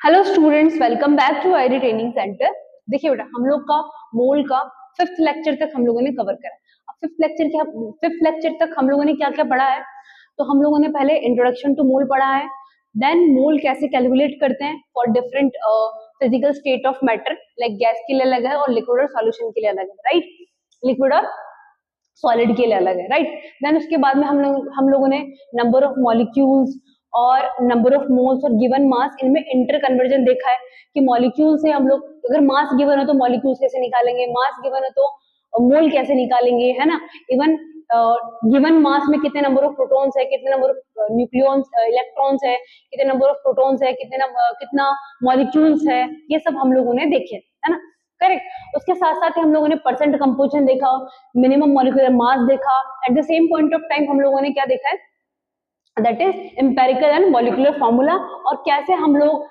Hello students, welcome back to ID training centre. देखिए बेटा, हम लोग का मोल का फिफ्थ लेक्चर तक हम लोगों ने कवर करा। अब फिफ्थ लेक्चर तक हम लोगों ने क्या क्या पढ़ा है? तो हम लोगों ने पहले इंट्रोडक्शन टू मोल पढ़ा है, देन मोल कैसे कैलकुलेट करते हैं for different physical state of matter, like gas के लिए अलग है और लिक्विड और सॉल्यूशन के लिए अलग है, राइट? लिक्विड और सॉलिड के लिए अलग है, राइट? देन उसके बाद में हम लोगों ने नंबर ऑफ मॉलिक्यूल्स और नंबर ऑफ मोल्स और गिवन मास, इनमें इंटर कन्वर्जन देखा है कि मॉलिक्यूल से हम लोग अगर मास गिवन है तो मॉलिक्यूल्स कैसे निकालेंगे, मास गिवन है तो मोल कैसे निकालेंगे, है ना? इवन गिवन मास में कितने नंबर ऑफ प्रोटॉन्स है, कितने नंबर ऑफ न्यूक्लियॉन्स इलेक्ट्रॉन्स है, कितने नंबर ऑफ प्रोटॉन्स है, कितना मॉलिक्यूल्स है, ये सब हम लोगों ने देखे, है ना? करेक्ट। उसके साथ साथ ही हम लोगों ने परसेंट कंपोजिशन देखा, मिनिमम मॉलिक्यूलर मास देखा। At the same point of time हम लोगों ने क्या देखा है, that is empirical and molecular formula, और कैसे हम लोग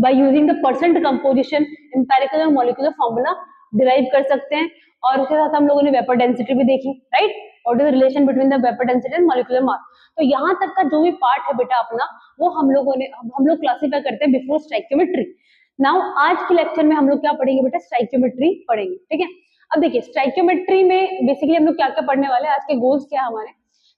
bye using the percent composition empirical और मॉलिक्यूलर फॉर्मूला डिराइव कर सकते हैं। और उसके साथ हम लोगों ने वेपर डेंसिटी भी देखी, right? What is the relation between the vapour density and molecular mass. तो यहाँ तक का जो भी पार्ट है बेटा अपना, वो हम लोग क्लासीफाई करते हैं बिफोर स्टोइकियोमेट्री। नाउ आज के लेक्चर में हम लोग क्या पढ़ेंगे बेटा? स्टोइकियोमेट्री पढ़ेंगे, ठीक है? अब देखिए, स्टोइकियोमेट्री में बेसिकली हम लोग क्या क्या पढ़ने वाले हैं, आज के गोल्स क्या है हमारे।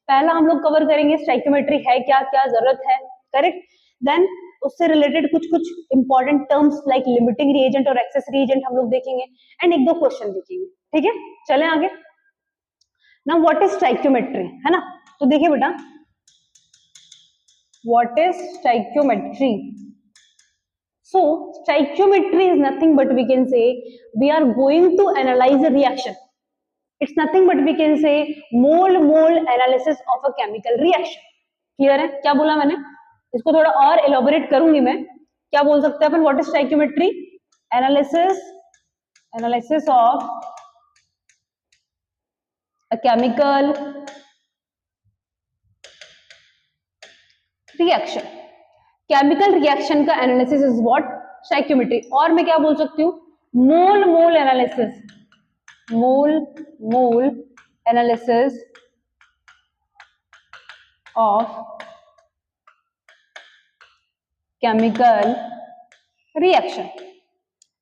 पहला हम लोग कवर करेंगे स्टोइकियोमेट्री है क्या, क्या जरूरत है, करेक्ट? देन उससे रिलेटेड कुछ कुछ important terms like limiting reagent और एक्सेस रिएजेंट हम लोग देखेंगे, एंड एक दो क्वेश्चन देखेंगे, ठीक है? चलें आगे। नाउ व्हाट इज स्टोइकियोमेट्री, है ना? तो देखिए बेटा, what is stoichiometry? So stoichiometry is nothing but we can say we are going to analyze a reaction. It's nothing but we can say mole analysis of a chemical reaction. Clear है? क्या बोला मैंने? इसको थोड़ा और elaborate करूंगी मैं। क्या बोल सकते हैं अपन? What is stoichiometry? Analysis of a chemical reaction. Chemical reaction का एनालिसिस इज व्हाट? स्टोइकियोमेट्री। और मैं क्या बोल सकती हूँ? Mole analysis, mole analysis of chemical reaction.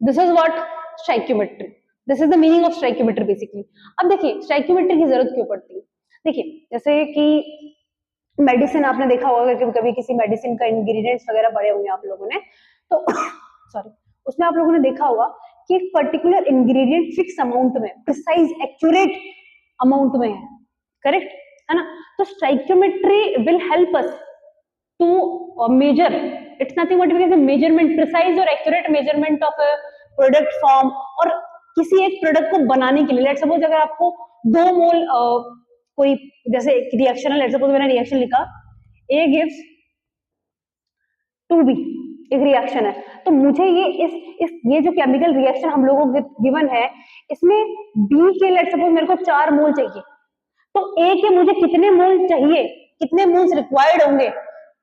This is what? Stoichiometry. This is the meaning of stoichiometry basically. अब देखिए, stoichiometry की जरूरत क्यों पड़ती है? देखिए, जैसे कि मेडिसिन आपने देखा होगा, कभी कभी किसी मेडिसिन का इंग्रेडिएंट्स वगैरह पढ़े होंगे आप लोगों ने, तो सॉरी, उसमें आप लोगों ने देखा होगा कि एक पर्टिकुलर इंग्रेडिएंट फिक्स अमाउंट में, प्रिसाइज एक्यूरेट अमाउंट में है, करेक्ट है ना? तो stoichiometry will help us to measure, it's nothing but we can say measurement, precise और accurate measurement of a product form. और किसी एक प्रोडक्ट को बनाने के लिए, लेट्स सपोज अगर आपको 2 मोल कोई जैसे रिएक्शन है, लेट्स सपोज मैंने रिएक्शन लिखा A gives 2B, एक रिएक्शन है, तो मुझे ये जो केमिकल रिएक्शन हम लोगों को गिवन है, इसमें B के लेट्स सपोज मेरे को 4 मोल चाहिए, तो A के मुझे कितने मोल चाहिए, कितने मोल्स रिक्वायर्ड होंगे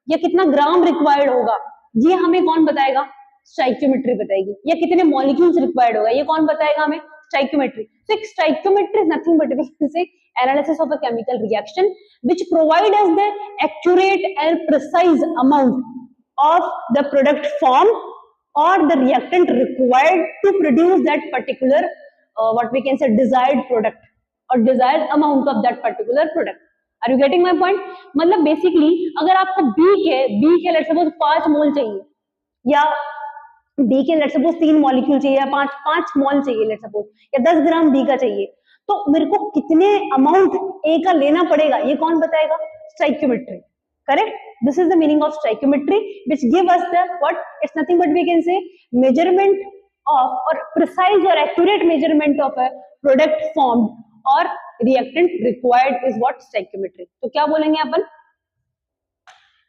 या कितना ग्राम रिक्वायर्ड होगा, ये हमें कौन बताएगा? स्टोइकियोमेट्री बताएगी। या कितने मॉलिक्यूल्स रिक्वायर्ड होगा, ये कौन बताएगा हमें? Stoichiometry. So stoichiometry is nothing but we can say analysis of a chemical reaction which provide us the accurate and precise amount of the product form or the reactant required to produce that particular what we can say desired product or desired amount of that particular product. Are you getting my point? मतलब basically अगर आपको B के let's suppose 5 मोल चाहिए, या B के let's suppose 3 molecule चाहिए, या 5 मोल चाहिए लेट्स सपोज, या 10 ग्राम B का चाहिए, तो मेरे को कितने अमाउंट A का लेना पड़ेगा, ये कौन बताएगा? Stoichiometry, correct? This is the meaning of stoichiometry which give us the what? It's nothing but we can say measurement of और प्रिसाइज और accurate measurement of a product formed और reactant required is what? Stoichiometry. तो क्या बोलेंगे अपन?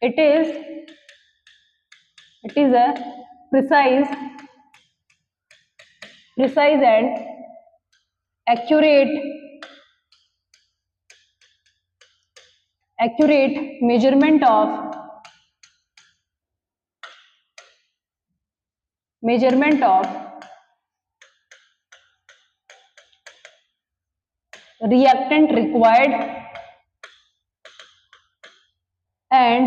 It is a precise and accurate measurement of reactant required and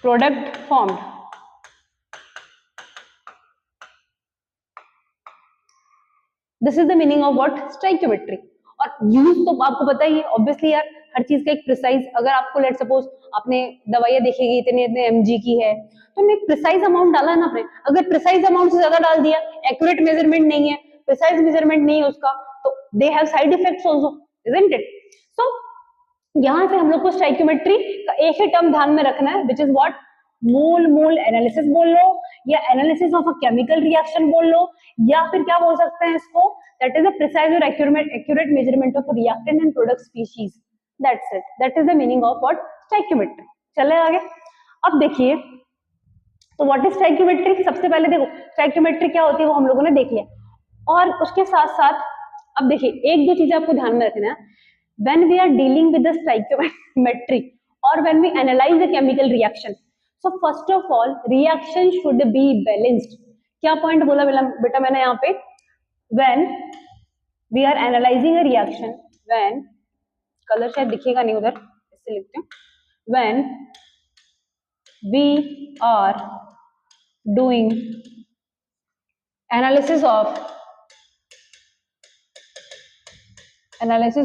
product formed, this is the meaning of what, stoichiometry. और use तो आपको पता ही है ऑब्वियसली यार, हर चीज का एक प्रिसाइज, अगर आपको लेट सपोज आपने दवाइयां देखेगी इतने इतने mg की है, तो हमने एक प्रिसाइज अमाउंट डाला ना आपने, अगर प्रिसाइज अमाउंट से ज्यादा डाल दिया, एक्यूरेट मेजरमेंट नहीं है, प्रिसाइज मेजरमेंट नहीं है उसका, तो they have side effects also, isn't it? So यहां से हम लोग को स्टाइक्योमेट्री का एक ही टर्म ध्यान में रखना है, which is what, mole mole analysis बोल लो, या analysis of a chemical reaction बोल लो, या फिर क्या बोल सकते हैं इसको, दैट इज अ प्रिसाइज और accurate measurement of reactant and product species, that's it, that is the meaning of what, stoichiometry. चले आगे, अब देखिए तो व्हाट इज स्टाइक्योमेट्री। सबसे पहले देखो स्टाइक्योमेट्री क्या होती है वो हम लोगों ने देख लिया, और उसके साथ साथ अब देखिए एक दो चीजें आपको ध्यान में रखना है, when we are dealing with the stoichiometry or when we analyze a chemical reaction, so first of all reaction should be balanced। क्या पॉइंट बोला बेटा मैंने यहाँ पे, when we are analyzing a reaction, when colour शायद दिखेगा नहीं उधर इससे लिखते हैं, when we are doing analysis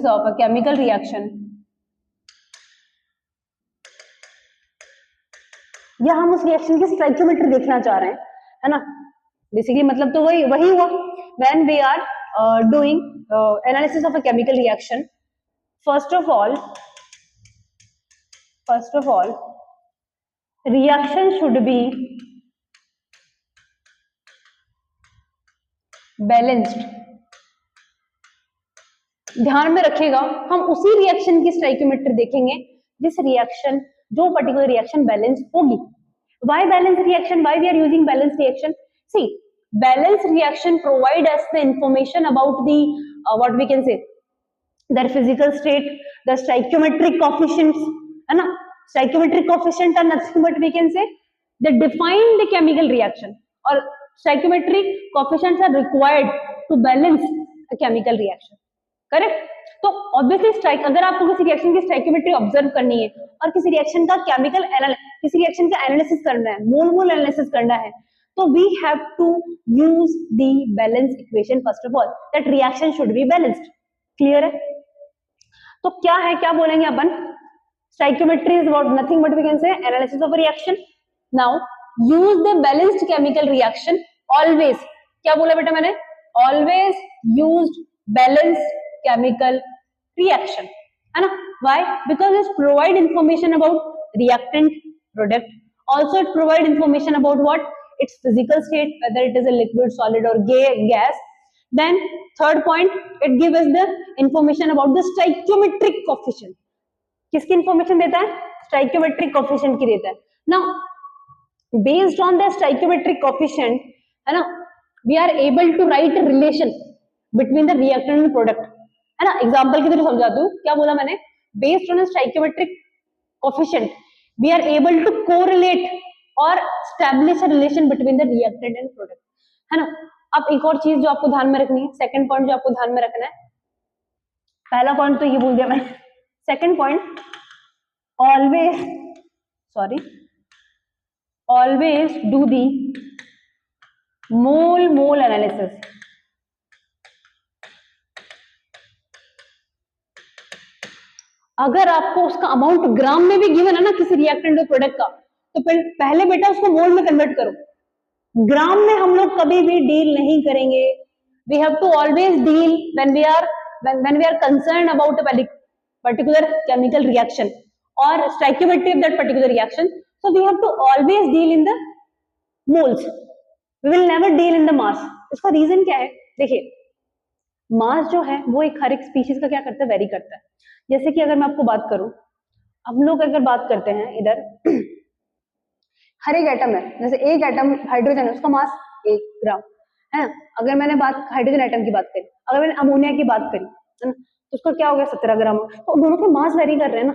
of a chemical reaction, या हम उस रिएक्शन की स्टाइक्योमेट्री देखना चाह रहे हैं, है ना, बेसिकली मतलब तो वही हुआ, when we are doing analysis of a chemical reaction, first of all reaction should be balanced. ध्यान में रखिएगा हम उसी रिएक्शन की स्टाइक्योमेट्री देखेंगे जिस रिएक्शन, जो पर्टिकुलर रिएक्शन बैलेंस होगी। Why balance reaction, why we are using balance reaction, see balance reaction provide us the information about the what we can say their physical state, the stoichiometric coefficients, है ना, stoichiometric coefficient are nothing but we can say they define the chemical reaction, और stoichiometric coefficients are required to balance a chemical reaction, correct? तो obviously अगर आपको किसी reaction की stoichiometry observe करनी है और किसी रिएक्शन का किसी रिएक्शन का एनालिसिस करना है, मोल एनालिसिस करना है, तो we have to use the balance equation first of all, that reaction should be balanced. Clear है? तो क्या है, क्या बोलेंगे अपन, stoichiometry is what, nothing but we can say analysis of a reaction. Now use the balanced chemical reaction always, क्या बोला बेटा मैंने, always used balanced chemical reaction, है ना, why, because it provide information about reactant product, also it provide information about what, its physical state, whether it is a liquid, solid or gas, then third point it gives us the information about the stoichiometric coefficient, किसकी information देता है, stoichiometric coefficient की देता है। now based on the stoichiometric coefficient, है ना, we are able to write a relation between the reactant and product, है ना, एग्जाम्पल की तरह समझाती हूँ, क्या बोला मैंने, based on stoichiometric coefficient we are able to correlate और establish a relation between the reactant and product, है ना। अब एक और चीज जो आपको ध्यान में रखनी है, सेकंड पॉइंट जो आपको ध्यान में रखना है, पहला पॉइंट तो ये बोल दिया मैंने, second point always do the mole analysis. अगर आपको उसका अमाउंट ग्राम में भी गिवन है ना किसी रिएक्टेंट और प्रोडक्ट का, तो पहले बेटा उसको मोल में कन्वर्ट करो, ग्राम में हम लोग कभी भी डील नहीं करेंगे। We have to always deal when we are concerned about a particular chemical reaction or stoichiometry of that particular reaction, so we have to always deal in the moles, we will never deal in the mass। इसका reason क्या है, देखिए मास जो है वो एक हर एक species का क्या करता है, वेरी करता है। जैसे कि अगर मैं आपको बात करूं, हम लोग अगर बात करते हैं इधर हर एक एटम है, जैसे एक एटम हाइड्रोजन है उसका मास 1 ग्राम है ना, अगर मैंने बात हाइड्रोजन एटम की बात करी, अगर मैंने अमोनिया की बात करी है ना, तो उसका क्या हो गया 17 ग्राम, तो दोनों के मास वेरी कर रहे हैं ना,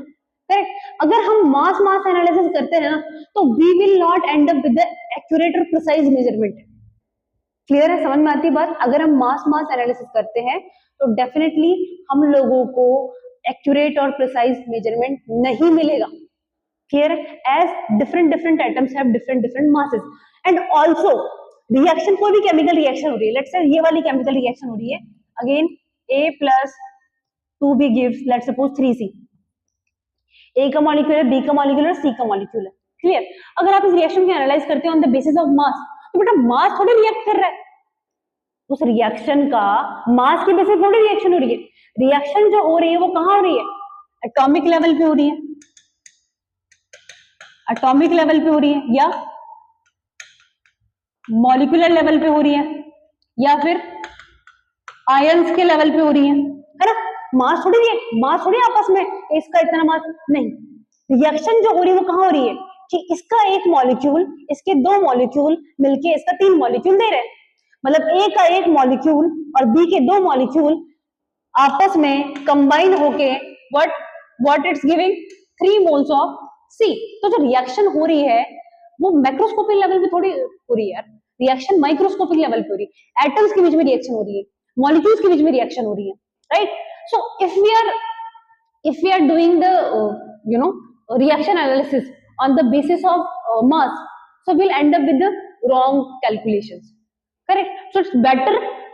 करेक्ट। अगर हम मास एनालिसिस करते हैं ना, तो we will not end up with the accurate और प्रिसाइज मेजरमेंट। क्लियर है, समझ में आती बात? अगर हम मास एनालिसिस करते हैं तो डेफिनेटली हम लोगों को एक्यूरेट और प्रिसाइज मेजरमेंट नहीं मिलेगा, क्लियर है? As different different atoms have different different masses and also reaction, कोई भी केमिकल रिएक्शन हो रही है, लेट्स से ये वाली केमिकल रिएक्शन हो रही है, again A plus 2B gives let's suppose 3C, A का मॉलिक्यूल है, B का मॉलिक्यूल है, C का मॉलिक्यूल है, क्लियर? अगर आप इस रिएक्शन को एनालाइज करते हो on the basis of mass, तो बेटा मास थोड़ी रिएक्ट कर रहा है, उस रिएक्शन का मास के बेसिस थोड़ी रिएक्शन हो रही है, रिएक्शन जो हो रही है वो कहां हो रही है? एटॉमिक लेवल पे हो रही है, एटॉमिक लेवल पे हो रही है, या मॉलिक्यूलर लेवल पे हो रही है, या फिर आयंस के लेवल पे हो रही है ना? मास थोड़ी है, मास थोड़ी आपस में इसका इतना मास नहीं, रिएक्शन जो हो रही है वो कहां हो रही है कि इसका एक मॉलिक्यूल इसके दो मॉलिक्यूल मिलके इसका 3 मॉलिक्यूल दे रहे हैं, मतलब ए का एक मॉलिक्यूल और बी के 2 मॉलिक्यूल आपस में कंबाइन होके what it's giving 3 moles of C. तो जो रिएक्शन हो रही है वो मैक्रोस्कोपिक लेवल पे थोड़ी हो रही है यार, रिएक्शन माइक्रोस्कोपिक लेवल पे हो रही है, एटम्स के बीच में रिएक्शन हो रही है, मॉलिक्यूल्स के बीच में रिएक्शन हो रही है, right? So if we are doing the reaction analysis on the basis of mass, so we'll end up with the wrong calculations, correct? So it's better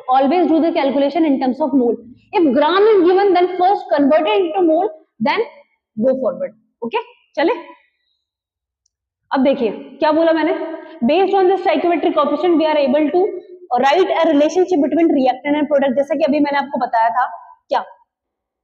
always do the calculation in terms of mole. If gram is given, then first convert it into mole, then go forward. Okay, चले अब देखिए क्या बोला मैंने, based on the stoichiometric coefficient we are able to write a relationship between reactant and product। जैसा कि अभी मैंने आपको बताया था क्या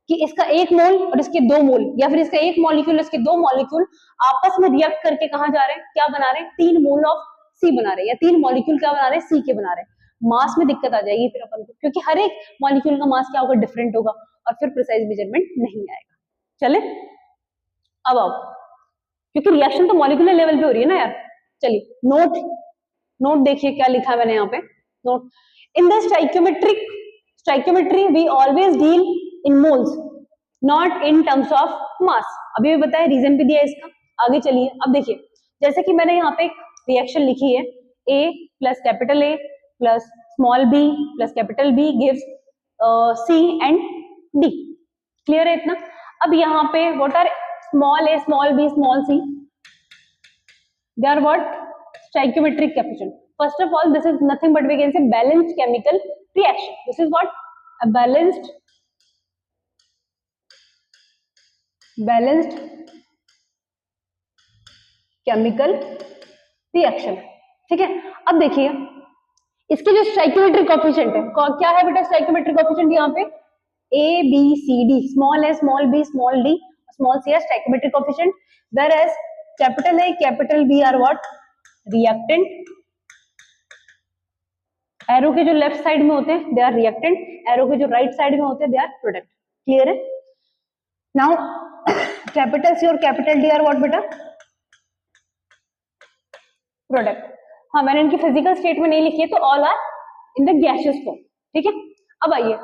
कि इसका एक मोल और इसके 2 मोल, या फिर इसका एक मॉलिक्यूल इसके 2 मॉलिक्यूल आपस में रिएक्ट करके कहां जा रहे हैं, क्या बना रहे हैं, 3 मोल ऑफ सी बना रहे हैं, या 3 मॉलिक्यूल क्या बना रहे हैं, सी के बना रहे हैं। मास में दिक्कत आ जाएगी फिर अपन को, क्योंकि हर एक मॉलिक्यूल का मास क्या होगा, डिफरेंट होगा, और फिर प्रिसाइज मेजरमेंट नहीं आएगा। चले अब आओ, क्योंकि रिएक्शन तो मॉलिक्यूलर लेवल पे हो रही है ना यार। चलिए नोट देखिए क्या लिखा है मैंने यहाँ पे, note in the stoichiometry we always deal in moles not in terms of mass. अभी भी बताया, रीजन भी दिया इसका, आगे चलिए। अब देखिए जैसे कि मैंने यहाँ पे एक रिएक्शन लिखी है, A plus capital A plus small b plus capital B gives C and D, clear है इतना? अब यहाँ पे what are small a small b small c, they are what stoichiometric coefficient. First of all this is nothing but we can say balanced chemical reaction, this is what a balanced chemical reaction, ठीक है? अब देखिए इसके जो stoichiometric coefficient है, क्या है बेटा स्टाइक्योमेट्रिक कोएफिशिएंट यहाँ पे, A B C D, small a small b small d small c है stoichiometric coefficient, whereas capital A capital B are what reactant, arrow के जो लेफ्ट साइड में होते हैं दे आर रिएक्टेंट, एरो के जो राइट साइड में होते हैं दे आर प्रोडक्ट, क्लियर है? नाउ कैपिटल सी और कैपिटल डी आर व्हाट बेटा प्रोडक्ट। हाँ मैंने इनकी फिजिकल स्टेट में नहीं लिखी है, तो all are in the gaseous form, ठीक है? अब आइए,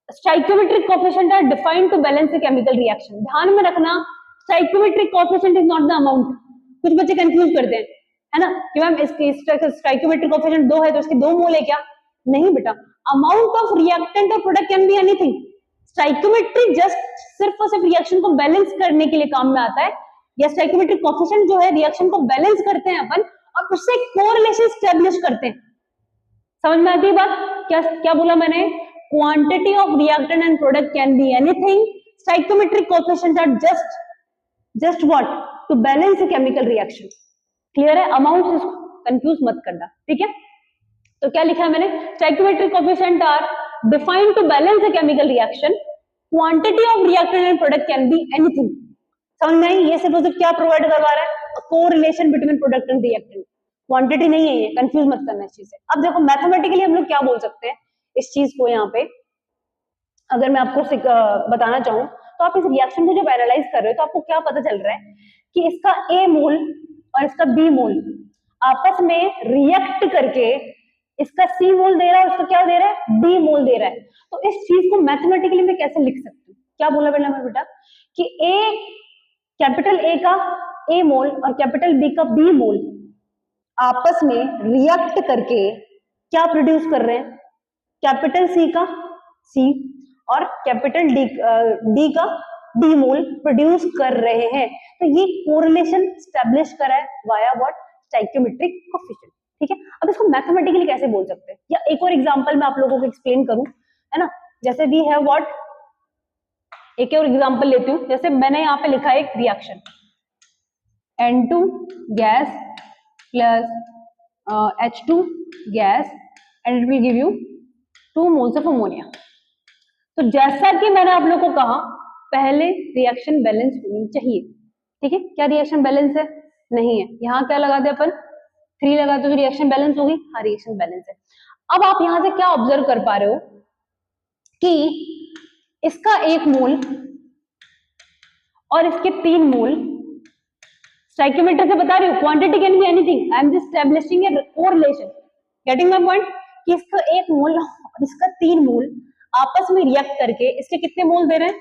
stoichiometric coefficient are defined to balance the chemical reaction. ध्यान में रखना stoichiometric coefficient is not the amount. कुछ बच्चे कंफ्यूज करते हैं, है ना, कि मैम इसकी स्टाइक्योमेट्रिक कोएफिशिएंट 2 है तो इसके 2 मोल है क्या? नहीं बेटा, अमाउंट ऑफ रिएक्टेंट और product can be anything. Stoichiometry just सिर्फ और सिर्फ रिएक्शन को बैलेंस करने के लिए काम में आता है, या स्टाइक्योमेट्रिक कोएफिशिएंट जो है रिएक्शन को बैलेंस करते हैं अपन और उससे कोरिलेशन स्टैब्लिश करते हैं। समझ में आती है बात? क्या बोला मैंने? Quantity of reactant and product can be anything, stoichiometric coefficient are just what to balance the chemical reaction, clear है? अमाउंट कंफ्यूज मत करना, ठीक है? तो क्या लिखा है मैंने? Stoichiometric coefficient are defined to balance the chemical reaction, quantity of reactant and product can be anything. समझ में आई? ये सिर्फ क्या प्रोवाइड करवा रहा है? Correlation between product and reactant, quantity नहीं है ये, कंफ्यूज मत करना इस चीज से। अब देखो मैथमेटिकली हम लोग क्या बोल सकते हैं इस चीज को, यहाँ पे अगर मैं आपको बताना चाहूँ तो आप इस रिएक्शन को जब एनालाइज कर रहे हो तो आपको क्या पता चल रहा है कि इसका A मोल और इसका B मोल आपस में रिएक्ट करके इसका C मोल दे रहा है, उसका क्या दे रहा है? D मोल दे रहा है। तो इस चीज को मैथमेटिकली मैं कैसे लिख सकती हूँ? क्या बोला बेटा कि कैपिटल A का A मोल और कैपिटल B का B मोल आपस में रिएक्ट करके क्या प्रोड्यूस कर रहे हैं? कैपिटल C का C और कैपिटल D का D मोल प्रोड्यूस कर रहे हैं। तो ये कोरिलेशन स्टैब्लिश करा है वाया व्हाट, स्टोइकियोमेट्रिक कोएफिशिएंट। ठीक है, अब इसको मैथमेटिकली कैसे बोल सकते हैं, या एक और एग्जांपल मैं आप लोगों को एक्सप्लेन करूं, है ना। जैसे वी हैव व्हाट, एक और एग्जांपल लेती हूँ, जैसे मैंने यहाँ पे लिखा है एक reaction N2 gas plus H2 gas and it will give you 2 moles of ammonia. तो जैसा कि मैंने आप लोगों को कहा, पहले रिएक्शन बैलेंस होनी चाहिए। ठीक है, क्या रिएक्शन बैलेंस है? नहीं है। यहाँ क्या लगा दे अपन, 3 लगा दो, रिएक्शन बैलेंस होगी। हाँ, रिएक्शन बैलेंस है। अब आप यहाँ से क्या ऑब्जर्व कर पा रहे हो कि इसका 1 मोल और इसके 3 मोल, स्टोइकियोमेट्री से बता रही हूँ, quantity can be anything, I am just establishing A correlation, getting my point, कि इसका 1 मोल और इसका 3 मोल आपस में रिएक्ट करके इसके कितने मोल दे रहे हैं?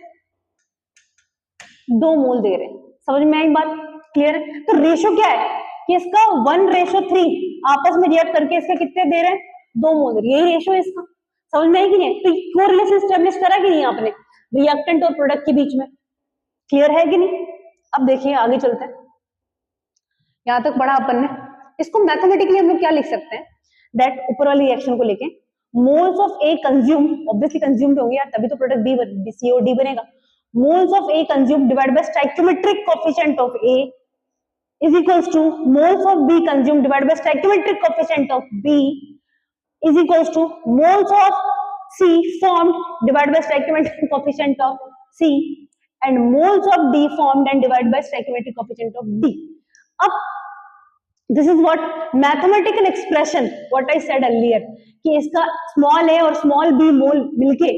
2 मोल दे रहे हैं। समझ में आई बात? क्लियर है? तो रेशो क्या है कि इसका 1:3 आपस में रिएक्ट करके इसके कितने दे रहे हैं? 2 मोल। यही रेशो है इसका। समझ में आई कि नहीं? तो कोरिलेशन एस्टैब्लिश करा कि नहीं आपने रिएक्टेंट और प्रोडक्ट के बीच में? क्लियर है कि नहीं? अब देखिए आगे चलते हैं। यहां तक पढ़ा अपन ने। इसको मैथमेटिकली हम लोग क्या लिख सकते हैं, दैट ऊपर वाली रिएक्शन को लेके moles of A consume, obviously consumed होंगे यार, तभी तो प्रोडक्ट बी सीओडी बनेगा। Moles of A consumed divide by stoichiometric coefficient of A is equals to moles of B consumed divide by stoichiometric coefficient of B is equals to moles of C formed divide by stoichiometric coefficient of C and moles of D formed and divide by stoichiometric coefficient of D. अब this is what mathematical expression, what I said earlier, कि इसका small ए और small B मोल मिलके,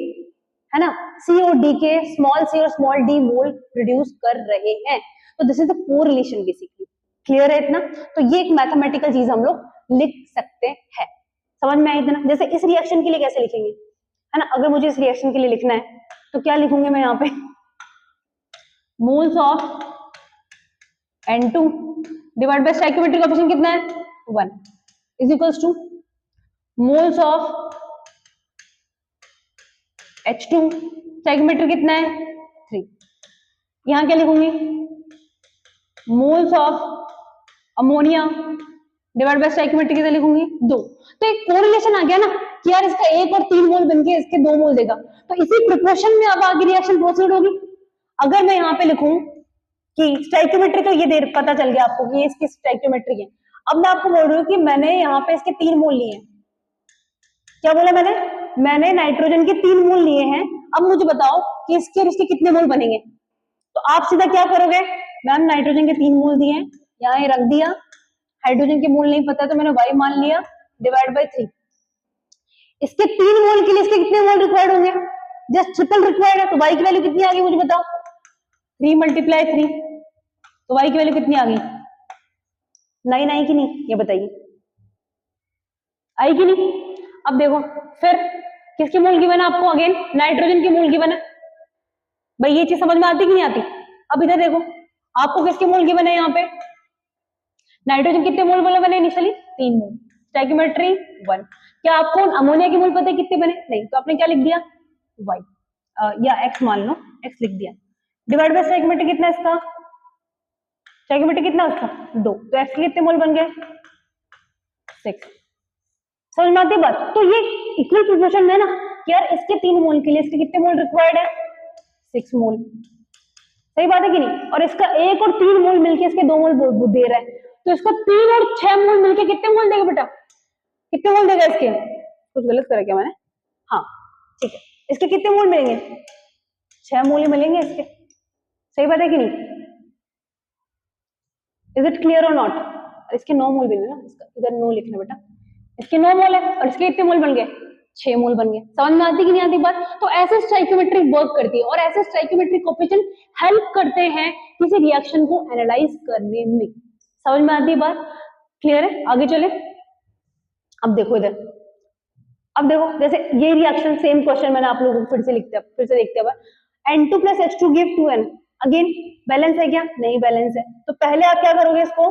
है ना, सी और D के small C और स्मॉल डी मोल प्रोड्यूस कर रहे हैं। तो this is the correlation basically. Clear है इतना? तो ये एक मैथमेटिकल चीज हम लोग लिख सकते हैं। समझ में आई इतना? जैसे इस रिएक्शन के लिए कैसे लिखेंगे, है ना, अगर मुझे इस रिएक्शन के लिए लिखना है तो क्या लिखूंगी मैं यहाँ पे, moles of N2 divide by stoichiometric coefficient कितना है? 1 is equals to moles of H2, stoichiometric कितना है? 3। यहां क्या लिखूंगी, moles of ammonia divide by stoichiometric कितना लिखूंगी? 2। तो एक कोरिलेशन आ गया ना कि यार इसका 1 और 3 मोल बनके इसके 2 मोल देगा, तो इसी प्रोपोर्शन में अब आगे रिएक्शन प्रोसीड होगी। अगर मैं यहाँ पे लिखूं कि स्टोइकियोमेट्री, तो ये देर पता चल गया आपको कि ये इसकी स्टोइकियोमेट्री है। अब मैं आपको बोल रही हूँ कि मैंने यहाँ पे इसके 3 मोल लिए हैं। क्या बोला मैंने नाइट्रोजन के 3 मोल लिए हैं। अब मुझे बताओ कि इसके और इसके कितने मोल बनेंगे। तो आप सीधा क्या करोगे, मैम नाइट्रोजन के 3 मोल दिए हैं, यहाँ ये रख दिया, हाइड्रोजन के मोल नहीं पता तो मैंने y मान लिया, डिवाइड बाय 3। इसके 3 मोल के लिए इसके कितने मोल रिक्वायर्ड होंगे? जस्ट ट्रिपल रिक्वायर्ड है, तो y की वैल्यू कितनी आ गई मुझे बताओ, 3 × 3, तो y की वैल्यू कितनी आ गई? 9 आई कि नहीं, ये बताइए, आई कि नहीं? अब देखो फिर किसके मोल गिवन है आपको, अगेन नाइट्रोजन के मोल गिवन है। भाई ये चीज समझ में आती कि नहीं आती? अब इधर देखो आपको किसके मोल गिवन है, यहाँ पे नाइट्रोजन कितने मोल बने इनिशियली? 3 मोल, स्टोइकियोमेट्री 1। क्या आपको अमोनिया के मोल पता है कितने बने? नहीं, तो आपने क्या लिख दिया, y या x मान लो, x लिख दिया, डिवाइड बाय स्टोइकियोमेट्री कितना इसका, स्टोइकियोमेट्री कितना उसका 2, तो x के कितने मोल बन गए? 6। समझ में आती है बात? तो ये इक्वल प्रोपोर्शन में है ना कि यार इसके 3 मोल के लिए इसके कितने मोल रिक्वायर्ड है? 6 मोल। सही बात है कि नहीं? और इसका 1 और 3 मोल मिलके इसके 2 मोल दे रहा है, तो इसको 3 और 6 मोल मिलके कितने मोल देगा बेटा? कितने मोल देगा इसके? कुछ गलत करा क्या मैंने? हाँ ठीक है, इसके कितने मोल मिलेंगे? 6 मोल ही मिलेंगे इसके। सही बात है कि नहीं? इज इट क्लियर और नॉट? इसके 9 मोल भी ना, इसका इधर 9 लिखना बेटा, इसके 9 मोल है और इसके कितने मोल बन गए? 6 मोल बन गए। समझ में आती कि नहीं आती बात? तो ऐसे स्टोइकियोमेट्री वर्क करती है और ऐसे स्टोइकियोमेट्रिक कोएफिशिएंट हेल्प करते हैं किसी रिएक्शन को एनालाइज करने में। समझ में आती है बात? क्लियर है? आगे चले। अब देखो इधर, अब देखो जैसे ये रिएक्शन, सेम क्वेश्चन मैंने आप लोगों को फिर से देखते हुए, N2 + H2 give 2N। Again balance है क्या? नहीं बैलेंस है, तो पहले आप क्या करोगे, इसको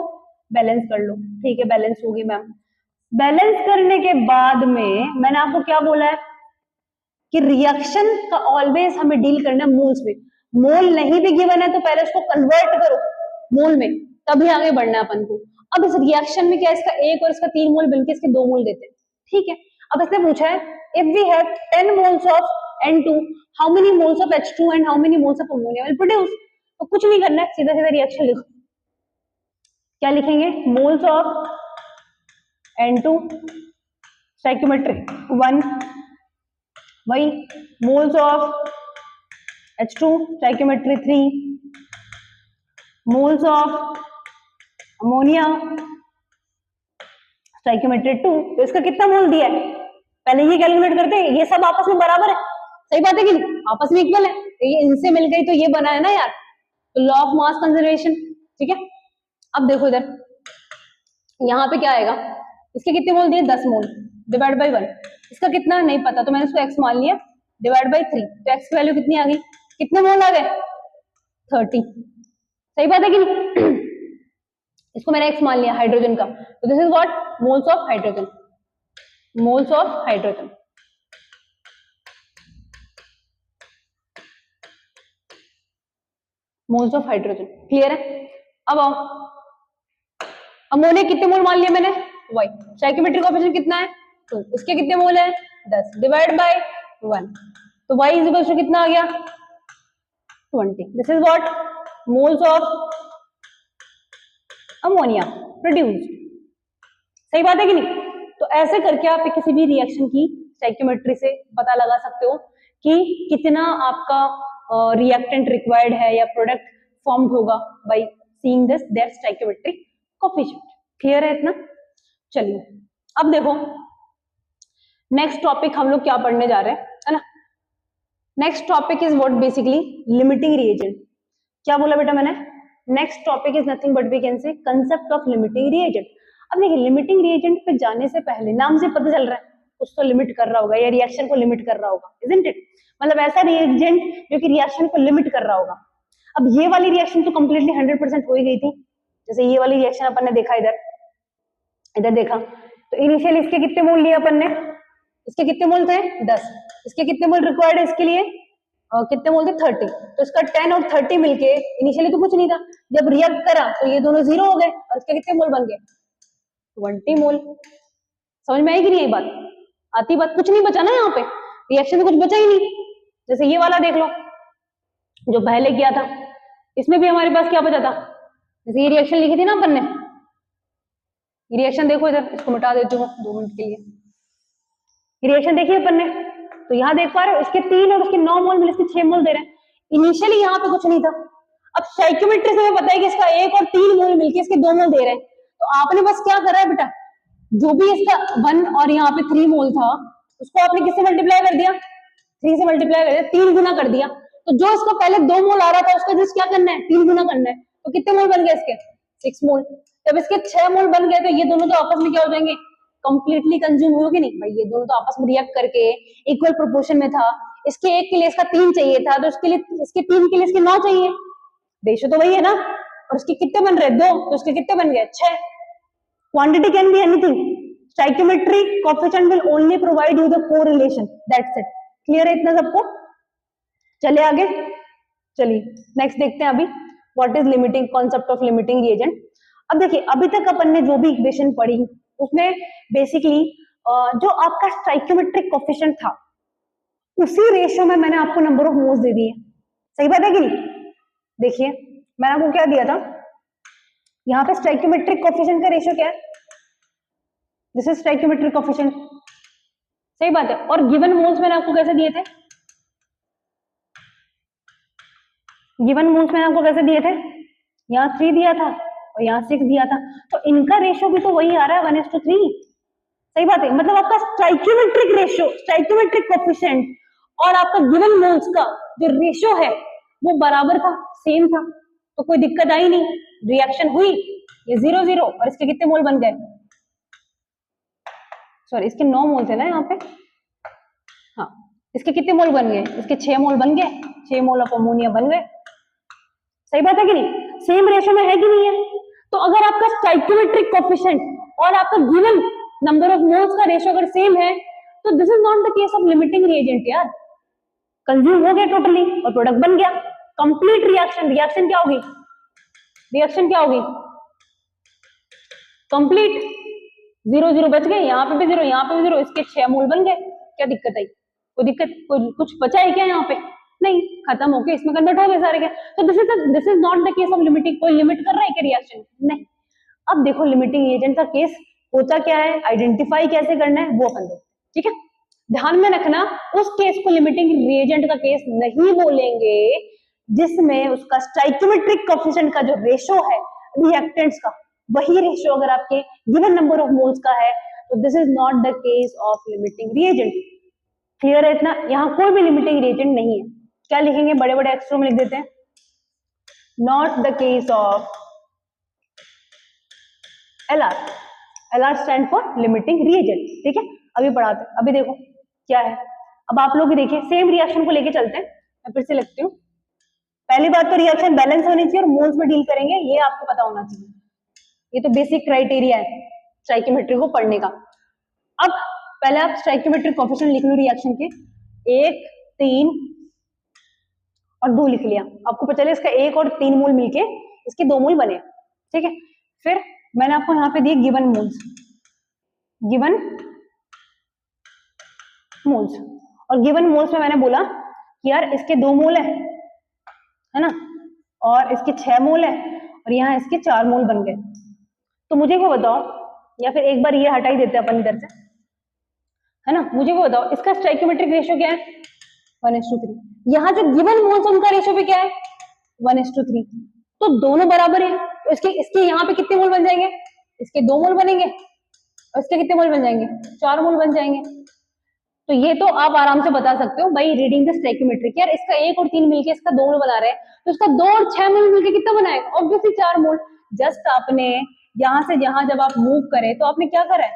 बैलेंस कर लो। ठीक है, बैलेंस होगी मैम। बैलेंस करने के बाद में मैंने आपको क्या बोला है कि रिएक्शन का ऑलवेज हमें डील करना है मोल्स में। मोल नहीं भी गिवन है तो पहले उसको कन्वर्ट करो, मोल में, तभी आगे बढ़ना है अपन को। अब इस रिएक्शन में क्या इसका 1 और इसका 3 मोल मिलकर इसके 2 मोल देते हैं, ठीक है। अब इसने पूछा है if we have 10 moles of N2 how many moles of H2 and how many moles of ammonia will produce. तो कुछ नहीं करना है, सीधा सीधा रिएक्शन लिखो। क्या लिखेंगे, मोल्स ऑफ N2 स्टोइकियोमेट्री 1, वही moles of H2 stoichiometry 3, moles of ammonia stoichiometry 2। तो इसका कितना मोल दिया है पहले ये कैलकुलेट करते हैं, ये सब आपस में बराबर है, सही बात है कि नहीं, आपस में इक्वल है, तो ये इनसे मिल गई तो ये बना है ना यार, तो लॉ ऑफ मास कंजर्वेशन, ठीक है। अब देखो इधर, यहाँ पे क्या आएगा, इसके कितने मोल दिए 10 मोल डिवाइड बाई 1, इसका कितना नहीं पता तो मैंने इसको x मान लिया, डिवाइड बाई 3, तो x की वैल्यू कितनी आ गई, कितने मोल आ गए 30, सही बात है कि नहीं। इसको मैंने x मान लिया हाइड्रोजन का, तो this is what moles of hydrogen, moles of hydrogen. Moles of hydrogen clear है। अब आओ, अमोनिया कितने मोल मान लिया मैंने y, स्टोइकियोमेट्रिक कोएफिशिएंट कितना है 2, इसके कितने मोल है 10 डिवाइड बाय 1, तो y इज इक्वल टू कितना आ गया 20। This is what moles of ammonia produced, सही बात है कि नहीं। तो ऐसे करके आप किसी भी रिएक्शन की स्टोइकियोमेट्री से पता लगा सकते हो कि कितना आपका रिएक्टेंट रिक्वायर्ड है या प्रोडक्ट फॉर्म्ड होगा by seeing this their stoichiometric coefficient. Clear है इतना। चलिए अब देखो नेक्स्ट टॉपिक हम लोग क्या पढ़ने जा रहे हैं, है ना। Next topic is what basically limiting reagent. क्या बोला बेटा मैंने, next topic is nothing but we can say concept of limiting reagent. अब देखिए लिमिटिंग रिएजेंट पे जाने से पहले नाम से पता चल रहा है कुछ तो लिमिट कर रहा होगा या रिएक्शन को लिमिट कर रहा होगा, इजंट इट, मतलब ऐसा रिएजेंट जो कि रिएक्शन को लिमिट कर रहा होगा। अब ये वाली रिएक्शन तो कंप्लीटली 100% हो ही गई थी, जैसे ये वाली रिएक्शन अपन ने देखा इधर देखा, तो इनिशियल इसके कितने मोल लिए अपन ने, इसके कितने मोल थे 10, इसके कितने मोल रिक्वायर्ड है इसके लिए कितने मोल थे 30, तो इसका 10 और 30 मिलके इनिशियली तो कुछ नहीं था, जब रिएक्ट करा तो ये दोनों जीरो हो गए और इसके कितने मोल बन गए 20 मोल। समझ में आई कि नहीं ये बात, आती बात, कुछ नहीं बचा ना यहाँ पे, रिएक्शन में कुछ बचा ही नहीं। जैसे ये वाला देख लो जो पहले किया था, इसमें भी हमारे पास क्या बचा था, जैसे ये रिएक्शन लिखी थी ना अपन ने, ये रिएक्शन देखो इधर, इसको मिटा देती हूँ 2 मिनट के लिए, ये रिएक्शन देखिए अपन ने, तो यहाँ देख पा रहे हो इसके 3 और उसके 9 मोल मिले, इसके 6 मोल दे रहे हैं, इनिशियली यहाँ पे कुछ नहीं था। अब स्टोइकियोमेट्री से हमें पता है कि इसका 1 और 3 मोल मिलके इसके 2 मोल दे रहे हैं, तो आपने बस क्या करा है बेटा, जो भी इसका 1 और यहाँ पे 3 मोल था उसको आपने किससे मल्टीप्लाई कर दिया, 3 से मल्टीप्लाई कर दिया, 3 गुना कर दिया, तो जो इसका पहले 2 मोल आ रहा था उसका जस्ट क्या करना है 3 गुना करना है, तो कितने मोल बन गए इसके 6 मोल। जब इसके 6 मोल बन गए तो ये दोनों तो आपस में क्या हो जाएंगे, कंप्लीटली कंज्यूम होगी नहीं भाई, ये दोनों तो आपस में रिएक्ट करके इक्वल प्रोपोर्शन में था, इसके 1 के लिए इसका 3 चाहिए था, तो इसके लिए इसके 3 के लिए इसके 9 चाहिए, रेशो तो वही है ना, और इसके कितने बन रहे 2, तो इसके कितने बन गए 6। Quantity can be anything, stoichiometric coefficient will only provide you the correlation, that's it. Clear है इतना सबको, चले आगे, चलिए नेक्स्ट देखते हैं अभी what is limiting, concept of limiting reagent. अब देखिए अभी तक अपन ने जो भी इक्वेशन पढ़ी उसमें बेसिकली जो आपका स्टोइकियोमेट्रिक कोएफिशिएंट था उसी रेशियो में मैंने आपको नंबर ऑफ मोल्स दे दिए, सही बात है कि नहीं। देखिए मैंने आपको क्या दिया था, यहाँ पे स्टोइकियोमेट्रिक कोएफिशिएंट का रेशियो क्या है, दिस इज स्टोइकियोमेट्रिक कोएफिशिएंट, सही बात है, और गिवन मोल्स मैंने आपको कैसे दिए थे, गिवन मोल्स मैंने आपको कैसे दिए थे, यहाँ 3 दिया था और यहाँ 6 दिया था, तो इनका रेशियो भी तो वही आ रहा है 1:3, सही बात है, मतलब आपका स्टोइकियोमेट्रिक रेशियो, स्टोइकियोमेट्रिक कोएफिशिएंट और आपका गिवन मोल्स का जो रेशियो है वो बराबर था, सेम था, तो कोई दिक्कत आई नहीं, रिएक्शन हुई, ये 0-0 और इसके कितने मोल बन गए, सॉरी इसके 9 मोल थे ना यहाँ पे, हाँ इसके कितने मोल बन गए, इसके 6 मोल बन गए, 6 मोल ऑफ अमोनिया बन गए, सही बात है कि नहीं, सेम रेशियो में है कि नहीं है। तो अगर आपका स्टोइकियोमेट्रिक कोएफिशिएंट और आपका गिवन नंबर ऑफ मोल्स का रेशियो अगर सेम है तो this is not the case of limiting reagent यार, कंज्यूम हो गया टोटली और प्रोडक्ट बन गया, कंप्लीट रिएक्शन, रिएक्शन क्या होगी रिएक्शन क्या होगी, कंप्लीट, 0 0 बच गए, यहाँ पे भी 0, यहाँ पे भी 0, इसके 6 मोल बन गए, क्या दिक्कत आई, कोई दिक्कत, कोई कुछ बचा है क्या यहाँ पे, नहीं, खत्म हो गए, इसमें कन्वर्ट हो गए सारे के। तो this is not the case of limiting, कोई लिमिट कर रहा है क्या रिएक्शन, नहीं। अब देखो लिमिटिंग एजेंट का केस होता क्या है, आइडेंटिफाई कैसे करना है वो अपन देखते हैं, ठीक है। ध्यान में रखना, उस केस को लिमिटिंग रिएजेंट का केस नहीं बोलेंगे जिसमें उसका स्टाइकियोमेट्रिक कोएफिशिएंट का जो रेशो है रिएक्टेंट्स का, वही रेशो अगर आपके गिवन नंबर ऑफ मोल्स का है, तो this is not the case of limiting reagent. Clear है इतना, यहाँ कोई भी लिमिटिंग रिएजेंट नहीं है। क्या लिखेंगे, बड़े बड़े अक्षरों में लिख देते हैं, not the case of LR, LR stand for limiting reagent, ठीक है। अभी पढ़ाते हैं, अभी देखो क्या है। अब आप लोग भी देखिए, सेम रिएक्शन को लेके चलते हैं, मैं फिर से लिखती हूँ। पहली बात तो रिएक्शन बैलेंस होनी चाहिए और मोल्स में डील करेंगे, ये आपको पता होना चाहिए, ये तो बेसिक क्राइटेरिया है स्टाइकियोमेट्री को पढ़ने का। अब पहले आप स्टाइकियोमेट्रिक कोएफिशिएंट लिख लो रिएक्शन के, 1 3 और 2 लिख लिया, आपको पता चले इसका 1 और 3 मोल मिलके इसके 2 मोल बने, ठीक है। फिर मैंने आपको यहाँ पे दिए गिवन मोल्स, गिवन मोल्स, और गिवन मोल्स में मैंने बोला कि यार इसके 2 मोल है ना, और इसके 6 मोल है, और यहाँ इसके 4 मोल बन गए। तो मुझे को बताओ, या फिर एक बार ये हटा ही देते हैं अपन इधर से, है ना, मुझे को बताओ इसका स्टाइकियोमेट्रिक रेशियो क्या है, 1:3। यहाँ जो गिवन मोल्स उनका रेशियो भी क्या है, 1:3, तो दोनों बराबर है। तो इसके यहाँ पे कितने मोल बन जाएंगे, इसके 2 मोल बनेंगे, और इसके कितने मोल बन जाएंगे, 4 मोल बन जाएंगे। तो ये तो आप आराम से बता सकते हो बाई रीडिंग द स्टाइकियोमेट्रिक, यार इसका 1 और 3 मिलके इसका 2 मोल बना रहे हैं, तो इसका 2 और 6 मोल मिलके कितना बनाएगा, ऑब्वियसली 4 मोल। जस्ट आपने यहाँ से जहां जब आप मूव करें तो आपने क्या करा है,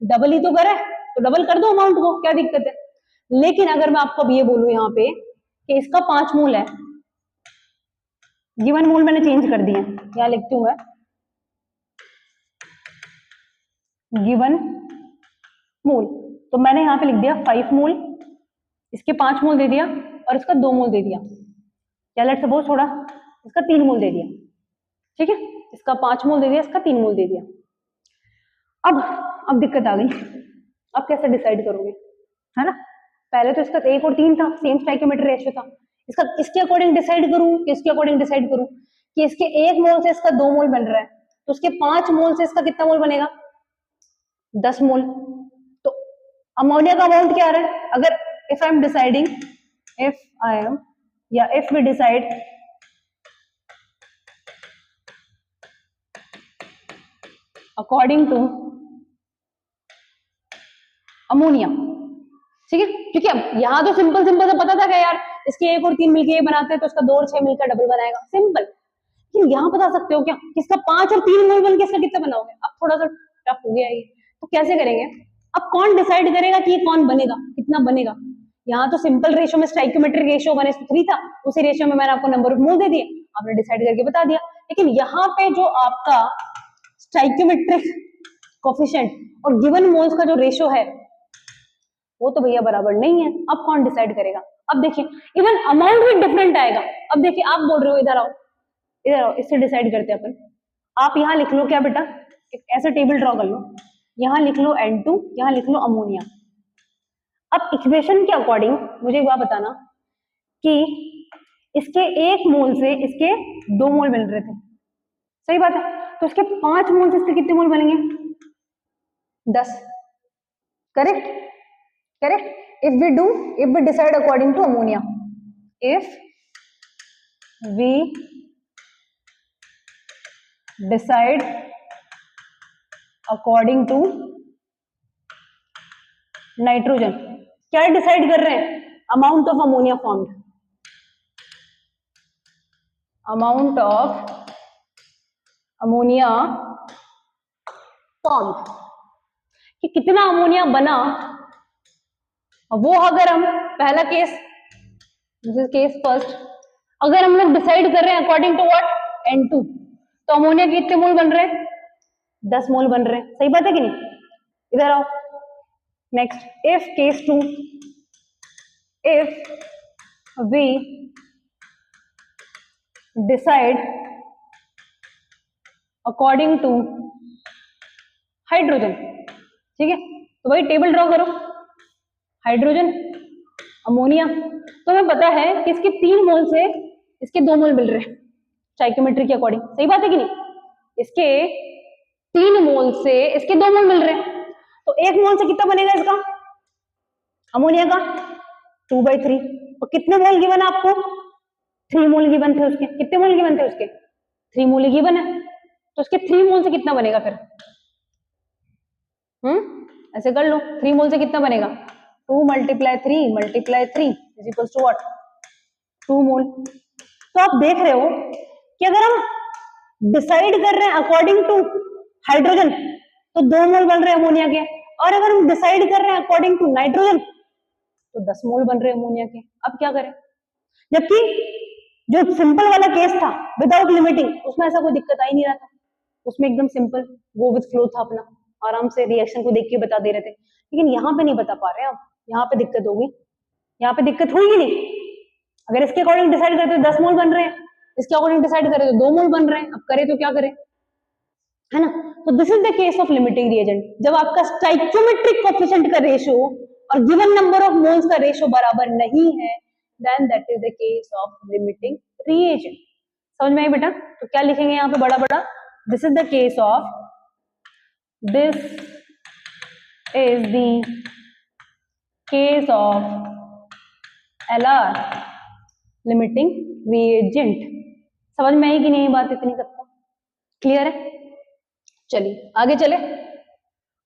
डबल ही तो करा है, तो डबल कर दो अमाउंट को, क्या दिक्कत है। लेकिन अगर मैं आपको अब ये बोलूं यहाँ पे कि इसका 5 मोल है, गिवन मोल मैंने चेंज कर दिया, यहाँ लिखती हूँ मैं गिवन मोल, तो मैंने यहाँ पे लिख दिया 5 मोल, इसके 5 मोल दे दिया और इसका 2 मोल दे दिया, या लेट्स सपोज थोड़ा इसका 3 मोल दे दिया, ठीक है, इसका 5 मोल दे दिया, इसका 3 मोल दे दिया। अब दिक्कत आ गई, अब कैसे डिसाइड करोगे, है ना। पहले तो इसका 1 और 3 था, सेम स्टाइकियोमेट्रिक रेशियो था, इसका इसके अकॉर्डिंग डिसाइड करूं कि इसके अकॉर्डिंग डिसाइड करूं कि इसके 1 मोल से इसका 2 मोल बन रहा है, तो उसके 5 मोल से इसका कितना मोल बनेगा, 10 मोल। तो अमोनिया का अमाउंट क्या आ रहा है, अगर if I am deciding, if I am या if we decide according to ammonia, ठीक है, क्योंकि अब यहाँ तो सिंपल सिंपल से पता था कि यार इसके 1 और 3 मिलके ये बनाते हैं, तो इसका 2 और 6 मिलकर डबल बनाएगा, सिंपल। लेकिन यहाँ बता सकते हो क्या इसका 5 और 3 मोल बन के इसका कितना बनाओगे, अब थोड़ा सा टफ हो गया ये, तो कैसे करेंगे। अब कौन डिसाइड करेगा कि ये कौन बनेगा, कितना बनेगा। यहाँ तो सिंपल रेशियो में स्टाइकियोमेट्रिक रेशियो 1:3 था, उसी रेशियो में मैंने आपको नंबर ऑफ मोल दे दिए, आपने डिसाइड करके बता दिया। लेकिन यहाँ पे जो आपका स्टाइकियोमेट्रिक कोएफिशिएंट और गिवन मोल्स का जो रेशियो है वो तो भैया बराबर नहीं है, अब कौन डिसाइड करेगा। अब देखिए इवन अमाउंट भी डिफरेंट आएगा। अब देखिए आप बोल रहे हो इधर आओ, इधर आओ, इससे डिसाइड करते हैं अपन। आप यहाँ लिख लो क्या बेटा, एक ऐसा टेबल ड्रॉ कर लो, यहाँ लिख लो N2, यहाँ लिख लो अमोनिया। अब इक्वेशन के अकॉर्डिंग मुझे एक बात बताना कि इसके 1 मोल से इसके 2 मोल मिल रहे थे, सही बात है, तो इसके 5 मोल से इसके कितने मोल बनेंगे, 10, correct correct. if we decide according to ammonia, if we decide according to nitrogen, क्या डिसाइड कर रहे हैं, amount of ammonia formed, amount of ammonia formed, कि कितना अमोनिया बना, वो अगर हम पहला केस, केस फर्स्ट, अगर हम लोग डिसाइड कर रहे हैं अकॉर्डिंग टू व्हाट, N2, तो अमोनिया के कितने मोल बन रहे हैं, 10 मोल बन रहे हैं, सही बात है कि नहीं। इधर आओ, next, if case 2, if we decide according to hydrogen. ठीक है, तो भाई टेबल ड्रॉ करो, हाइड्रोजन, अमोनिया। तो हमें पता है कि इसके 3 मोल से इसके 2 मोल मिल रहे हैं स्टोइकियोमेट्री के अकॉर्डिंग, सही बात है कि नहीं? इसके 3 मोल से इसके 2 मोल मिल रहे हैं, तो 1 मोल से कितना बनेगा इसका अमोनिया का 2/3। और कितने मोल गिवन है आपको? 3 मोल गिवन थे उसके। कितने मोल गिवन थे उसके? 3 मोल गिवन है, तो उसके 3 मोल से कितना बनेगा फिर? ऐसे कर लो, 3 मोल से कितना बनेगा? 2 × 3 × 3 इज टू व्हाट? 2 मोल। तो आप देख रहे हो कि अगर हम डिसाइड कर रहे हैं अकॉर्डिंग टू हाइड्रोजन तो 2 मोल बन रहे हैं अमोनिया के, और अगर हम डिसाइड कर रहे हैं अकॉर्डिंग टू नाइट्रोजन तो 10 मोल बन रहे हैं अमोनिया के। अब क्या करें? जबकि जो सिंपल वाला केस था विदाउट लिमिटिंग, उसमें ऐसा कोई दिक्कत आ ही नहीं रहा था, उसमें एकदम सिंपल गो विथ फ्लो था अपना, आराम से रिएक्शन को देख के बता दे रहे थे। लेकिन यहाँ पे नहीं बता पा रहे हैं, अब यहाँ पे दिक्कत होगी, यहाँ पे दिक्कत हुई नहीं। अगर इसके अकॉर्डिंग डिसाइड करते तो 10 मोल बन रहे हैं, इसके अकॉर्डिंग डिसाइड करें तो 2 मोल बन रहे हैं। अब करें तो क्या करें, है ना? तो this is the case of limiting reagent, जब आपका स्टोइकियोमेट्रिक कोएफिशिएंट का रेशियो और गिवन नंबर ऑफ मोल्स का रेशियो बराबर नहीं है, then that is the case of limiting reagent. समझ में आई बेटा? तो क्या लिखेंगे यहाँ पे बड़ा बड़ा? This is the case of, this is the case of LR limiting reagent. समझ में आई कि नहीं बात इतनी सबको? क्लियर है? चलिए आगे चले।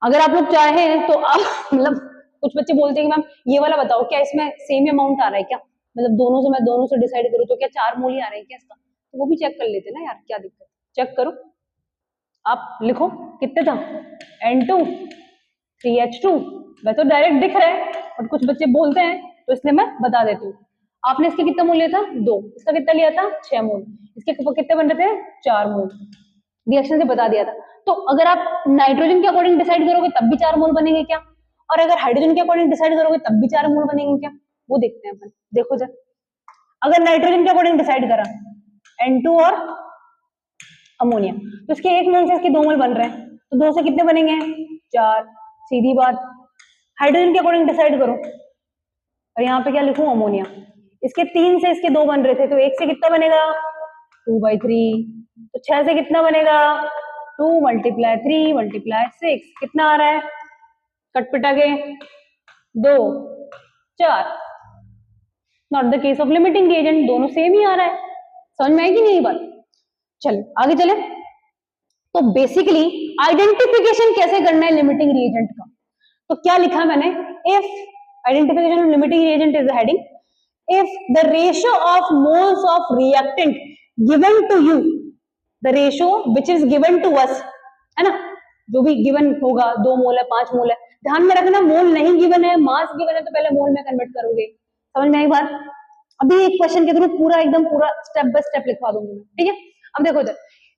अगर आप लोग चाहें तो आप मतलब कुछ बच्चे बोलते हैं कि मैम ये वाला बताओ, क्या इसमें सेम अमाउंट आ रहा है क्या? मतलब दोनों से मैं दोनों से डिसाइड करूं तो क्या 4 मोल ही आ रहे हैं क्या इसका? तो वो भी चेक कर लेते ना यार, क्या दिक्कत? चेक करो, आप लिखो कितने था, N2 3H2। वैसे तो डायरेक्ट दिख रहा है और कुछ बच्चे बोलते हैं तो इसलिए मैं बता देती हूँ। आपने इसके कितना मोल लिया था? 2। इसका कितना लिया था? 6 मोल। इसके कितने बन रहे थे? 4 मोल। रिएक्शन से बता दिया था। तो अगर आप नाइट्रोजन के अकॉर्डिंग डिसाइड करोगे तब भी 4 मोल बनेंगे क्या? और अगर हाइड्रोजन के अकॉर्डिंग डिसाइड करोगे तब भी 4 मोल बनेंगे क्या? वो देखते हैं अपन। देखो जरा, अगर नाइट्रोजन के अकॉर्डिंग डिसाइड करा N2 और अमोनिया, तो इसके 1 मोल से इसके 2 मोल बन रहे हैं, तो 2 से कितने बनेंगे? 4। सीधी बात। हाइड्रोजन के अकॉर्डिंग डिसाइड करो, और यहाँ पे क्या लिखूं? अमोनिया। इसके 3 से इसके 2 बन रहे थे, तो 1 से कितना बनेगा? 2/3। तो 6 से कितना बनेगा? 2 × 3 × 6 कितना आ रहा है? कटपिटा के 2 4। Not the case of limiting reagent, दोनों सेम ही आ रहा है। समझ में आएगी नहीं ये बात? चलो आगे चले। तो बेसिकली आइडेंटिफिकेशन कैसे करना है लिमिटिंग रिएजेंट का? तो क्या लिखा मैंने? If identification of limiting reagent is the heading, if the ratio of moles of reactant given to you, the ratio which is given to us, है ना, जो भी गिवन होगा 2 मोल है 5 मोल है, ध्यान में रखना मोल नहीं गिवन है, मास गिवन है तो पहले मोल में कन्वर्ट करोगे। समझ में आई बात? अभी एक क्वेश्चन के थ्रू पूरा एकदम पूरा स्टेप बाय स्टेप लिखवा दूंगी मैं, ठीक है? अब देखो इधर,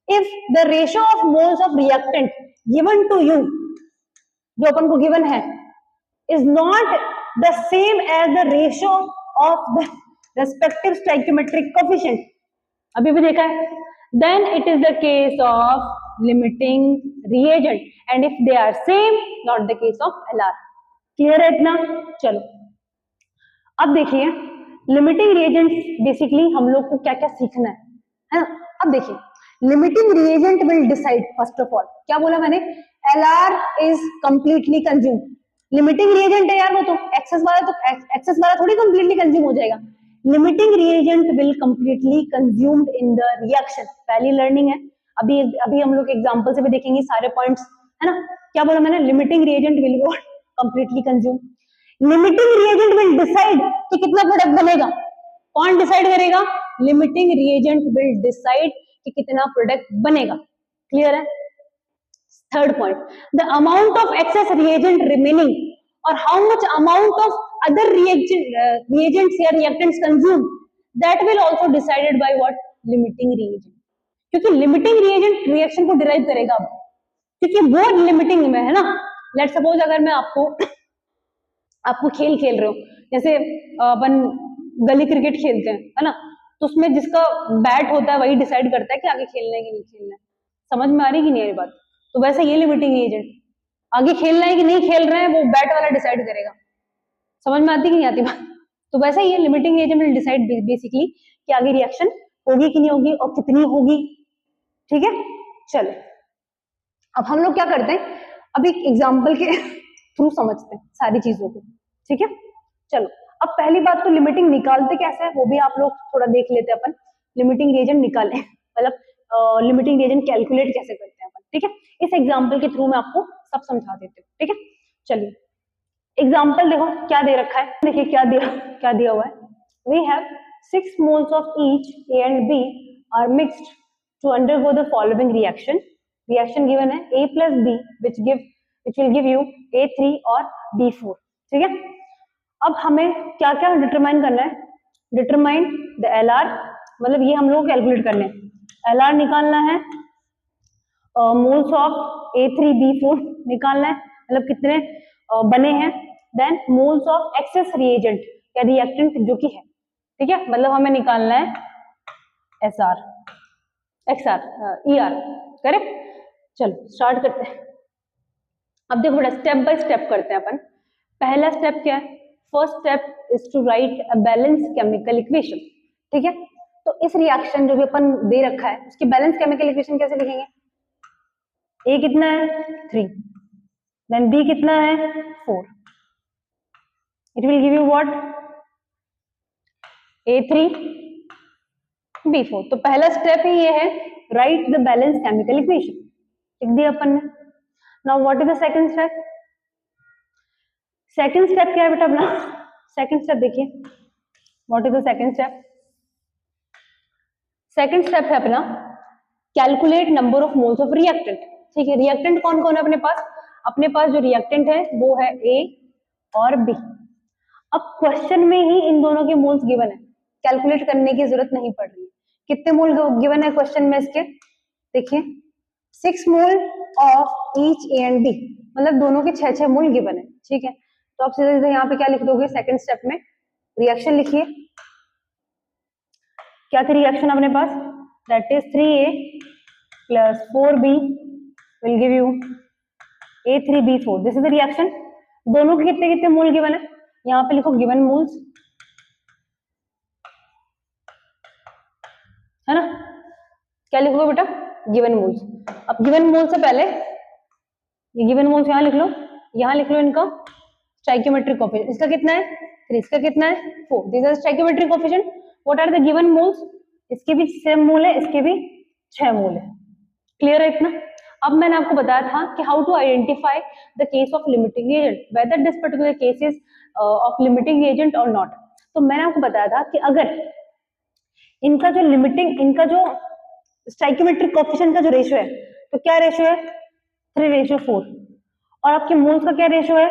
if the ratio of moles of reactant given to you, जो अपन को गिवन है, is not the same as the ratio of the respective stoichiometric coefficient, अभी भी देखा है, then it is the case of limiting reagent, and if they are same, not the case of LR। Clear है इतना? चलो अब देखिए limiting reagent basically हम लोग को क्या क्या सीखना है ना? अब देखिए limiting reagent will decide, first of all क्या बोला मैंने? LR is completely consumed। Limiting reagent है यार, वो तो एक्सेस वाला थोड़ी कंप्लीटली कंज्यूम हो जाएगा। Limiting reagent will completely consumed in the reaction, पहली लर्निंग है। अभी हम लोग एग्जांपल से भी देखेंगे सारे पॉइंट्स, है ना? क्या बोला मैंने? Limiting reagent will be completely consume. Limiting reagent will decide कि कितना प्रोडक्ट बनेगा। कौन डिसाइड करेगा? लिमिटिंग रिएजेंट विल डिसाइड कि कितना प्रोडक्ट बनेगा। क्लियर है? Third point, the amount of excess reagent remaining or how much amount of other reagents या reactants consumed, that will also decided by what? Limiting reagent। क्योंकि limiting reagent reaction को derive करेगा, क्योंकि वो limiting में है ना। Let's suppose अगर मैं आपको खेल खेल रहे हो, जैसे अपन गली क्रिकेट खेलते हैं, है ना, तो उसमें जिसका बैट होता है वही डिसाइड करता है कि आगे खेलना है कि नहीं खेलना है। समझ में आ रही कि नहीं आ रही बात? तो वैसे ये लिमिटिंग रिएजेंट, आगे खेलना है कि नहीं खेल रहे हैं वो बैट वाला डिसाइड करेगा। समझ में आती कि नहीं आती बात? तो वैसे ये limiting reagent will decide basically कि आगे रिएक्शन होगी कि नहीं होगी और कितनी होगी। ठीक है, चलो अब हम लोग क्या करते हैं, अब एक एग्जाम्पल के थ्रू समझते हैं सारी चीजों को। ठीक है, चलो अब पहली बात तो लिमिटिंग निकालते कैसे है वो भी आप लोग थोड़ा देख लेते हैं अपन। लिमिटिंग रिएजेंट निकालें मतलब लिमिटिंग रिएजेंट कैलकुलेट कैसे करते हैं अपन। ठीक है, इस एग्जाम्पल के थ्रू मैं आपको सब समझा देती हूँ। ठीक है, चलिए एग्जाम्पल देखो क्या दे रखा है, देखिए क्या दिया हुआ है। We have 6 moles of each A and B are mixed to undergo the following reaction. Reaction given है A plus B which will give you A3 और B4। ठीक है, अब हमें क्या क्या डिटरमाइन करना है, डिटरमाइन द LR, मतलब ये हम लोग कैलकुलेट करने हैं। LR निकालना है, मोल्स ऑफ A3B4 निकालना है, मतलब कितने बने हैं। Then moles of excess reagent या रिएक्टेंट जो कि है। ठीक है, मतलब हमें निकालना है SR XR ER, करेक्ट। चलो स्टार्ट करते हैं। अब देखो बेटा स्टेप बाय स्टेप करते हैं अपन। पहला स्टेप क्या है, first step is to write a balance chemical equation. ठीक है, तो इस रिएक्शन जो भी अपन दे रखा है उसकी बैलेंस केमिकल इक्वेशन कैसे लिखेंगे, A कितना है 3, देन B कितना है 4, it will give you what A3B4। तो पहला स्टेप ही ये है, right the balance chemical equation, लिख दिया अपन ने। Now what is the second step, second step क्या है बेटा अपना, सेकंड स्टेप देखिए what is the second step. Second step है अपना calculate number of moles of reactant. ठीक है, रिएक्टेंट कौन कौन है अपने पास जो रिएक्टेंट है वो है A और B। अब क्वेश्चन में ही इन दोनों के मोल्स गिवन है, कैलकुलेट करने की जरूरत नहीं पड़ रही है। कितने मोल गिवन है क्वेश्चन में इसके, देखिए 6 mole of each A and B, मतलब दोनों के 6 मोल गिवन है। ठीक है, तो आप सीधे सीधे यहाँ पे क्या लिख दोगे, सेकंड स्टेप में रिएक्शन लिखिए। क्या थी रिएक्शन अपने पास, that is 3A plus 4B will give you A3B4। This is the reaction. दोनों के कितने कितने मोल गिवन है, यहाँ पे लिखो गिवन मोल्स, है ना, क्या लिखोगे बेटा गिवन मोल्स। अब गिवन मोल से पहले ये गिवन मोल्स यहाँ लिख लो, यहाँ लिख लो इनका स्टोइकियोमेट्रिक कोएफिशिएंट, इसका कितना है 3, इसका कितना है 4, this is stoichiometric coefficient. What are the given moles, इसके भी सेम मोल है, इसके भी 6 मोल है। क्लियर है इतना। अब मैंने आपको बताया था कि how to identify the case of limiting agent, whether this particular case is of limiting agent और नॉट। तो मैंने आपको बताया था कि अगर इनका जो स्टोइकियोमेट्रिक कोएफिशिएंट का जो रेशियो है, तो क्या रेशियो है 3:4, और आपके मोल्स का क्या रेशियो है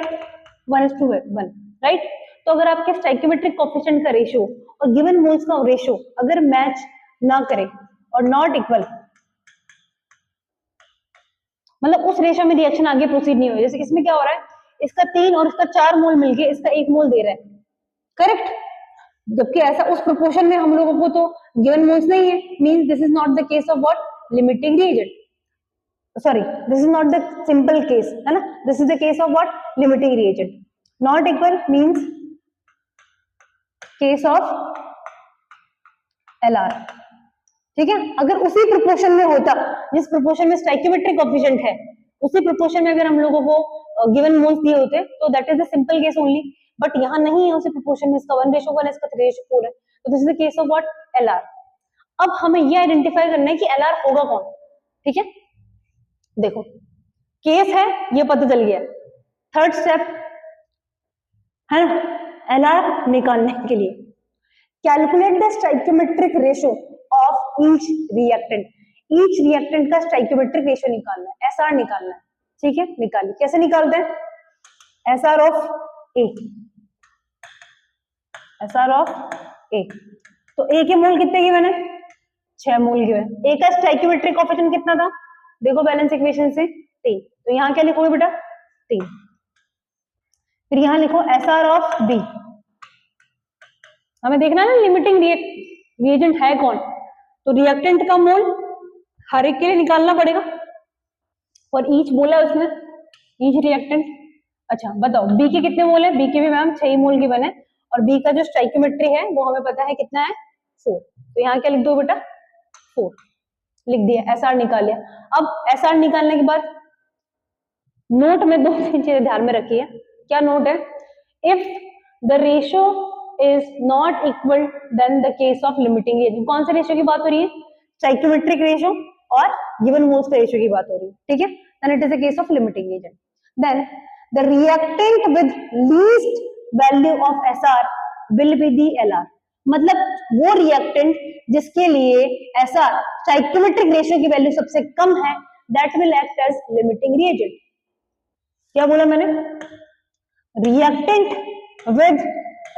1:1, राइट। तो अगर आपके स्टोइकियोमेट्रिक कोएफिशिएंट का रेशियो और गिवन मोल्स का रेशियो अगर मैच ना करे और नॉट इक्वल, मतलब उस रेशियो में रिएक्शन आगे प्रोसीड नहीं हो, जैसे इसमें क्या हो रहा है, इसका 3 और इसका 4 मोल मिलके इसका 1 मोल दे रहा है, करेक्ट। जबकि ऐसा उस प्रोपोर्शन में हम लोगों को तो गिवन मोल्स नहीं है, means this is not the case of what limiting reagent, sorry this is not the simple case, है ना, this is the case of what limiting reagent. Not equal means case of LR। ठीक है, अगर उसी proportion में होता जिस proportion में स्टोइकियोमेट्रिक कोएफिशिएंट है, उसी प्रोपोर्शन में अगर हम लोगों को गिवन मोल्स दिए होते तो that is the simple case only, but यहाँ नहीं है उसी प्रोपोर्शन में, इसका 1:1 है, इसका 3:4 है, तो this is the case of what LR। अब हमें ये आइडेंटिफाई करना है कि LR होगा कौन। ठीक है, देखो केस है ये पता चल गया, थर्ड स्टेप है ना, LR निकालने के लिए calculate the stoichiometric ratio of each reactant. Each reactant का स्टोइकियोमेट्रिक रेशियो निकालना है, SR निकालना है। ठीक है, निकालिए, कैसे निकालते हैं, SR of A, SR of A। तो A के मोल कितने गिवन है 6 मोल गिवन। A का स्टोइकियोमेट्रिक कोएफिशिएंट कितना था, देखो बैलेंस इक्वेशन से 3, तो यहाँ क्या लिखोगे बेटा 3, फिर यहाँ लिखो SR ऑफ B। हमें देखना है ना लिमिटिंग रिएजेंट है कौन, तो रिएक्टेंट का मोल हर एक के लिए निकालना पड़ेगा और ईच बोला उसने, ईच रिएक्टेंट। अच्छा बताओ बी के कितने मोल है? बी के भी मैम 6 मोल गिवन है और बी का जो स्टोइकियोमेट्री है वो हमें पता है कितना है 4। तो यहाँ क्या लिख दो बेटा 4 लिख दिया, एसआर निकाल लिया। अब एसआर निकालने के बाद नोट में 2-3 चीजें ध्यान में रखिए। क्या नोट है? If the ratio is not equal then the case of limiting reagent. कौन से रेशियो की बात हो रही है? स्टोइकियोमेट्रिक रेशियो और गिवन मोल्स के रेशियो की बात हो रही है, ठीक है? Then it is a case of limiting agent. Then the reactant with least value of SR will be the LR. मतलब वो रिएक्टेंट जिसके लिए एसआर स्टोइकियोमेट्रिक रेशियो की वैल्यू सबसे कम है, that will act as limiting reagent. क्या बोला मैंने? Reactant with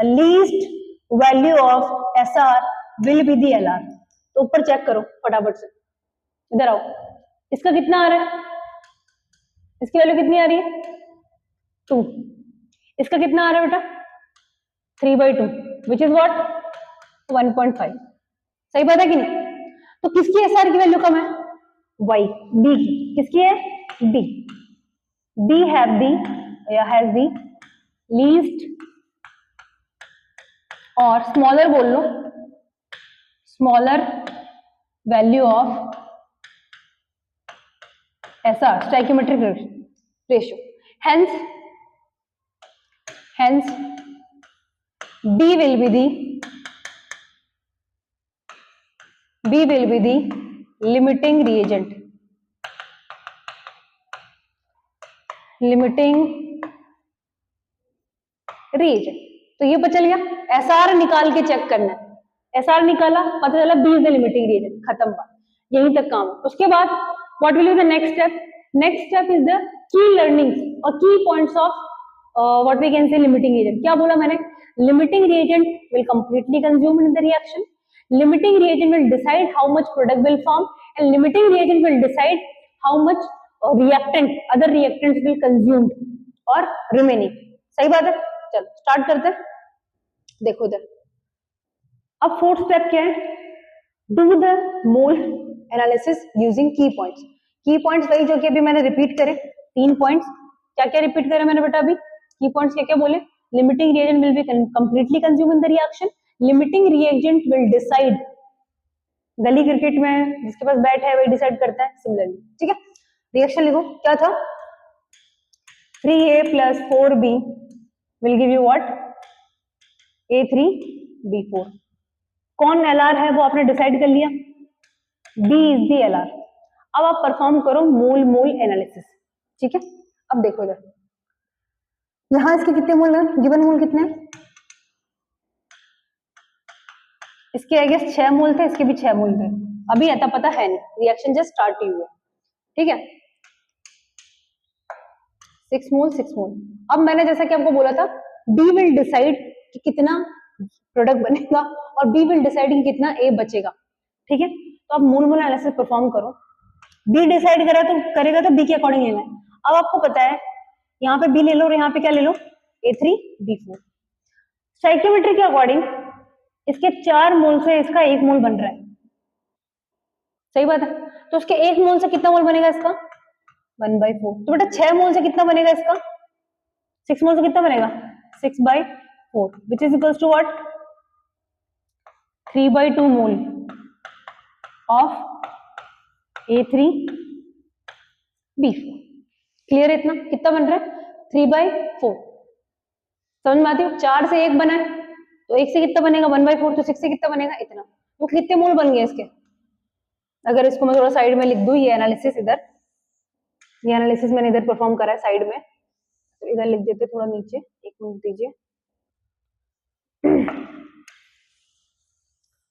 least value of SR will be the LR. तो ऊपर चेक करो फटाफट से, इधर आओ। इसका कितना आ रहा है? इसकी वैल्यू कितनी आ रही है? 2। इसका कितना आ रहा है बेटा? 3/2 विच इज व्हाट 1.5। सही बात है कि नहीं? तो किसकी एसआर की वैल्यू कम है? वाई, बी की। किसकी है? बी। बी हैव दी या हैज दी लीस्ट और स्मॉलर बोल लो, smaller value of SR stoichiometric ratio. hence B will be the limiting reagent। तो ये पता चल गया। एसआर निकाल के चेक करना है, एसआर निकाला पता चला B is the limiting reagent, खत्म बात, यहीं तक काम। उसके बाद what will be the next step? Next step is the key learnings और key points of what we can say limiting reagent. क्या बोला मैंने? Limiting reagent will completely consume in the reaction, limiting reagent will decide how much product will form and limiting reagent will decide how much reactant other reactants will consumed और remaining. सही बात है? चलो start करते हैं। देखो इधर, अब फोर्थ स्टेप क्या है? Do the mole analysis using की पॉइंट्स। की पॉइंट्स वही जो कि अभी मैंने रिपीट करे, 3 पॉइंट्स। क्या क्या रिपीट करे मैंने बेटा? अभी की पॉइंट्स क्या क्या बोले? Limiting reagent will be completely consume in the reaction, limiting reagent will decide, गली क्रिकेट में जिसके पास बैट है वही डिसाइड करता है, सिमिलरली, ठीक है? रिएक्शन लिखो, क्या था? 3A plus 4B will give you what? A3B4। कौन LR है वो आपने डिसाइड कर लिया, B is the LR। अब आप परफॉर्म करो मोल मोल एनालिसिस, ठीक है? अब देखो इधर, यहां इसके कितने मोल है? गिवन मोल कितने हैं? इसके आई गेस 6 मोल थे, इसके भी 6 मोल थे। अभी अता पता है नहीं, रिएक्शन जस्ट स्टार्ट ही हुआ, ठीक है? 6 मोल 6 मोल। अब मैंने जैसा कि आपको बोला था, B विल डिसाइड कि कितना प्रोडक्ट बनेगा और B विल डिसाइड कि कितना A बचेगा, ठीक है? तो आप मोल मोल एनालिसिस परफॉर्म करो। B डिसाइड करेगा तो B के अकॉर्डिंग लेना है। अब आपको पता है यहाँ पे B ले लो और यहाँ पे क्या ले लो? A3B4। स्टोइकियोमेट्री के अकॉर्डिंग इसके 4 मोल से इसका 1 मोल बन रहा है, सही बात है? तो उसके 1 मोल से कितना मोल बनेगा इसका? 1/4। तो बेटा 6 मोल से कितना बनेगा इसका? 6 मोल से कितना बनेगा? 6/4 which is equals to what? 3/2 mole of A3B4। Clear है? इतना कितना बन रहा है? 3/4। समझ में आती हो? 4 से 1 बना है तो 1 से कितना बनेगा? 1/4। तो 6 से कितना बनेगा? इतना। तो कितने मोल बन गए इसके? अगर इसको मैं थोड़ा साइड में लिख दूं, ये एनालिसिस इधर, ये एनालिसिस मैंने इधर परफॉर्म करा है साइड में, तो इधर लिख देते थोड़ा नीचे, 1 मिनट दीजिए।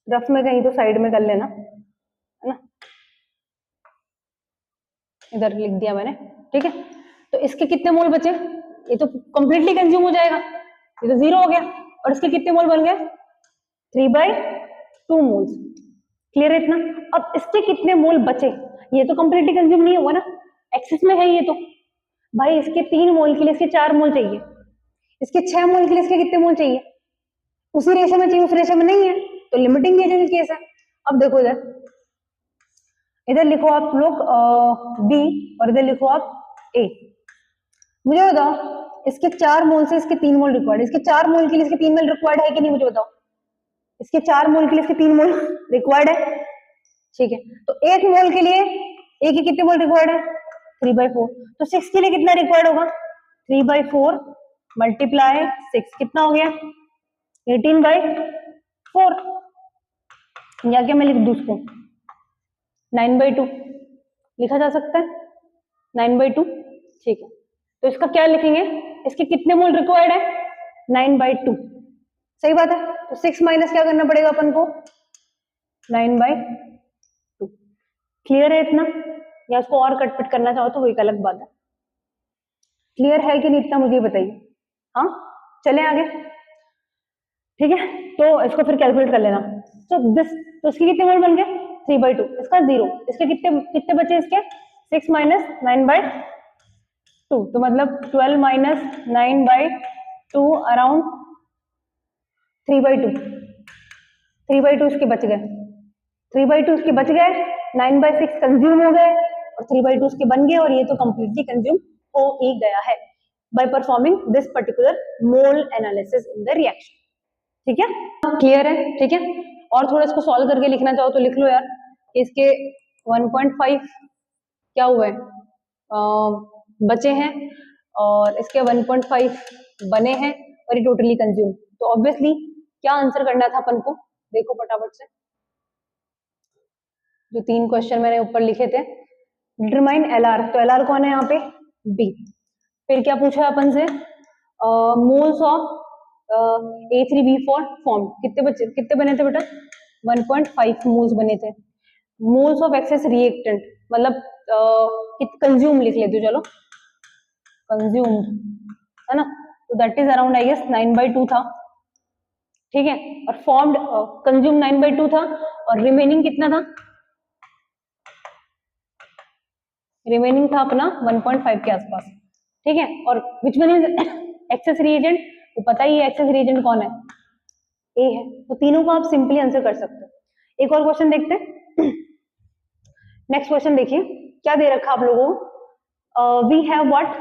रफ में कहीं तो साइड में कर लेना, है ना? इधर लिख दिया मैंने, ठीक है? तो इसके कितने मोल बचे? ये तो कंप्लीटली कंज्यूम हो जाएगा, ये तो 0 हो गया। और इसके कितने मोल बन गए? 3/2 मोल्स। क्लियर है इतना? अब इसके कितने मोल बचे? ये तो कंप्लीटली कंज्यूम नहीं हुआ ना, एक्सेस में है ये तो। भाई इसके 3 मोल के लिए इसके 4 मोल चाहिए, इसके 6 मोल के लिए इसके कितने मोल चाहिए? उसी रेशो में चाहिए, उस रेशो में नहीं है, तो लिमिटिंग एजेंट केस है। अब देखो इधर, इधर लिखो आप लोग बी और इधर लिखो आप ए। मुझे बताओ इसके 4 मोल से इसके 3 मोल रिक्वायर्ड, इसके 4 मोल के लिए इसके 3 मोल रिक्वायर्ड है कि नहीं, मुझे बताओ। इसके 4 मोल के लिए इसके 3 मोल रिक्वायर्ड है, ठीक है। तो 1 मोल के लिए ए के कितने मोल रिक्वायर्ड है, 3/4। तो 6 के लिए कितना रिक्वायर्ड होगा, 3/4 मल्टीप्लाई 6 कितना हो गया, 18/4। या क्या मैं लिख दूं उसको 9/2 लिखा जा सकता है, 9/2, ठीक है। तो इसका क्या लिखेंगे, इसके कितने मोल रिक्वायर्ड है, 9/2, सही बात है। तो 6 माइनस क्या करना पड़ेगा अपन को, 9/2। क्लियर है इतना, या इसको और कटपिट करना चाहो तो वो एक अलग बात है। क्लियर है कि नहीं इतना मुझे बताइए। हाँ चले आगे, ठीक है। तो इसको फिर कैलकुलेट कर लेना। तो दिस, तो इसके कितने मोल बन गए, 3/2, इसका 0, इसके कितने कितने बचे, इसके 6 माइनस 9/2, तो मतलब 12 माइनस 9/2 अराउंड 3/2, 3/2 इसके बच गए, 3/2 इसके बच गए, 9/6 कंज्यूम हो गए और 3/2 इसके बन गए, और ये तो कंप्लीटली कंज्यूम हो ही गया है by performing this particular mole analysis in the reaction, ठीक है। क्लियर है, ठीक है। और थोड़ा इसको सॉल्व करके लिखना चाहो तो लिख लो यार, इसके 1.5 क्या हुए बचे हैं और इसके 1.5 बने हैं और ये टोटली कंज्यूम। तो ऑब्वियसली क्या आंसर करना था अपन को, देखो फटाफट से जो 3 क्वेश्चन मैंने ऊपर लिखे थे। डिटरमाइन एलआर, तो एलआर कौन है यहाँ पे, बी। फिर क्या पूछा है अपन से, मोल्स ऑफ A3B4 फॉर्म, कितने बने थे बेटा, 1.5 मोल्स बने थे। मोल्स ऑफ एक्सेस रिएक्टेंट मतलब कंज्यूम लिख लेते हो, चलो कंज्यूम्ड है ना, तो that is around I guess 9/2 था, ठीक है। और फॉर्म्ड कंज्यूम 9/2 था और रिमेनिंग कितना था, रिमेनिंग था अपना 1.5 के आसपास, ठीक है। और विच वन इज एक्सेस रिएजेंट, तो पता ही है एक्सेस रिएजेंट कौन है, ए है। तो तीनों को आप सिंपली आंसर कर सकते हो। एक और क्वेश्चन देखते हैं। नेक्स्ट क्वेश्चन देखिए क्या दे रखा आप लोगों को, we have what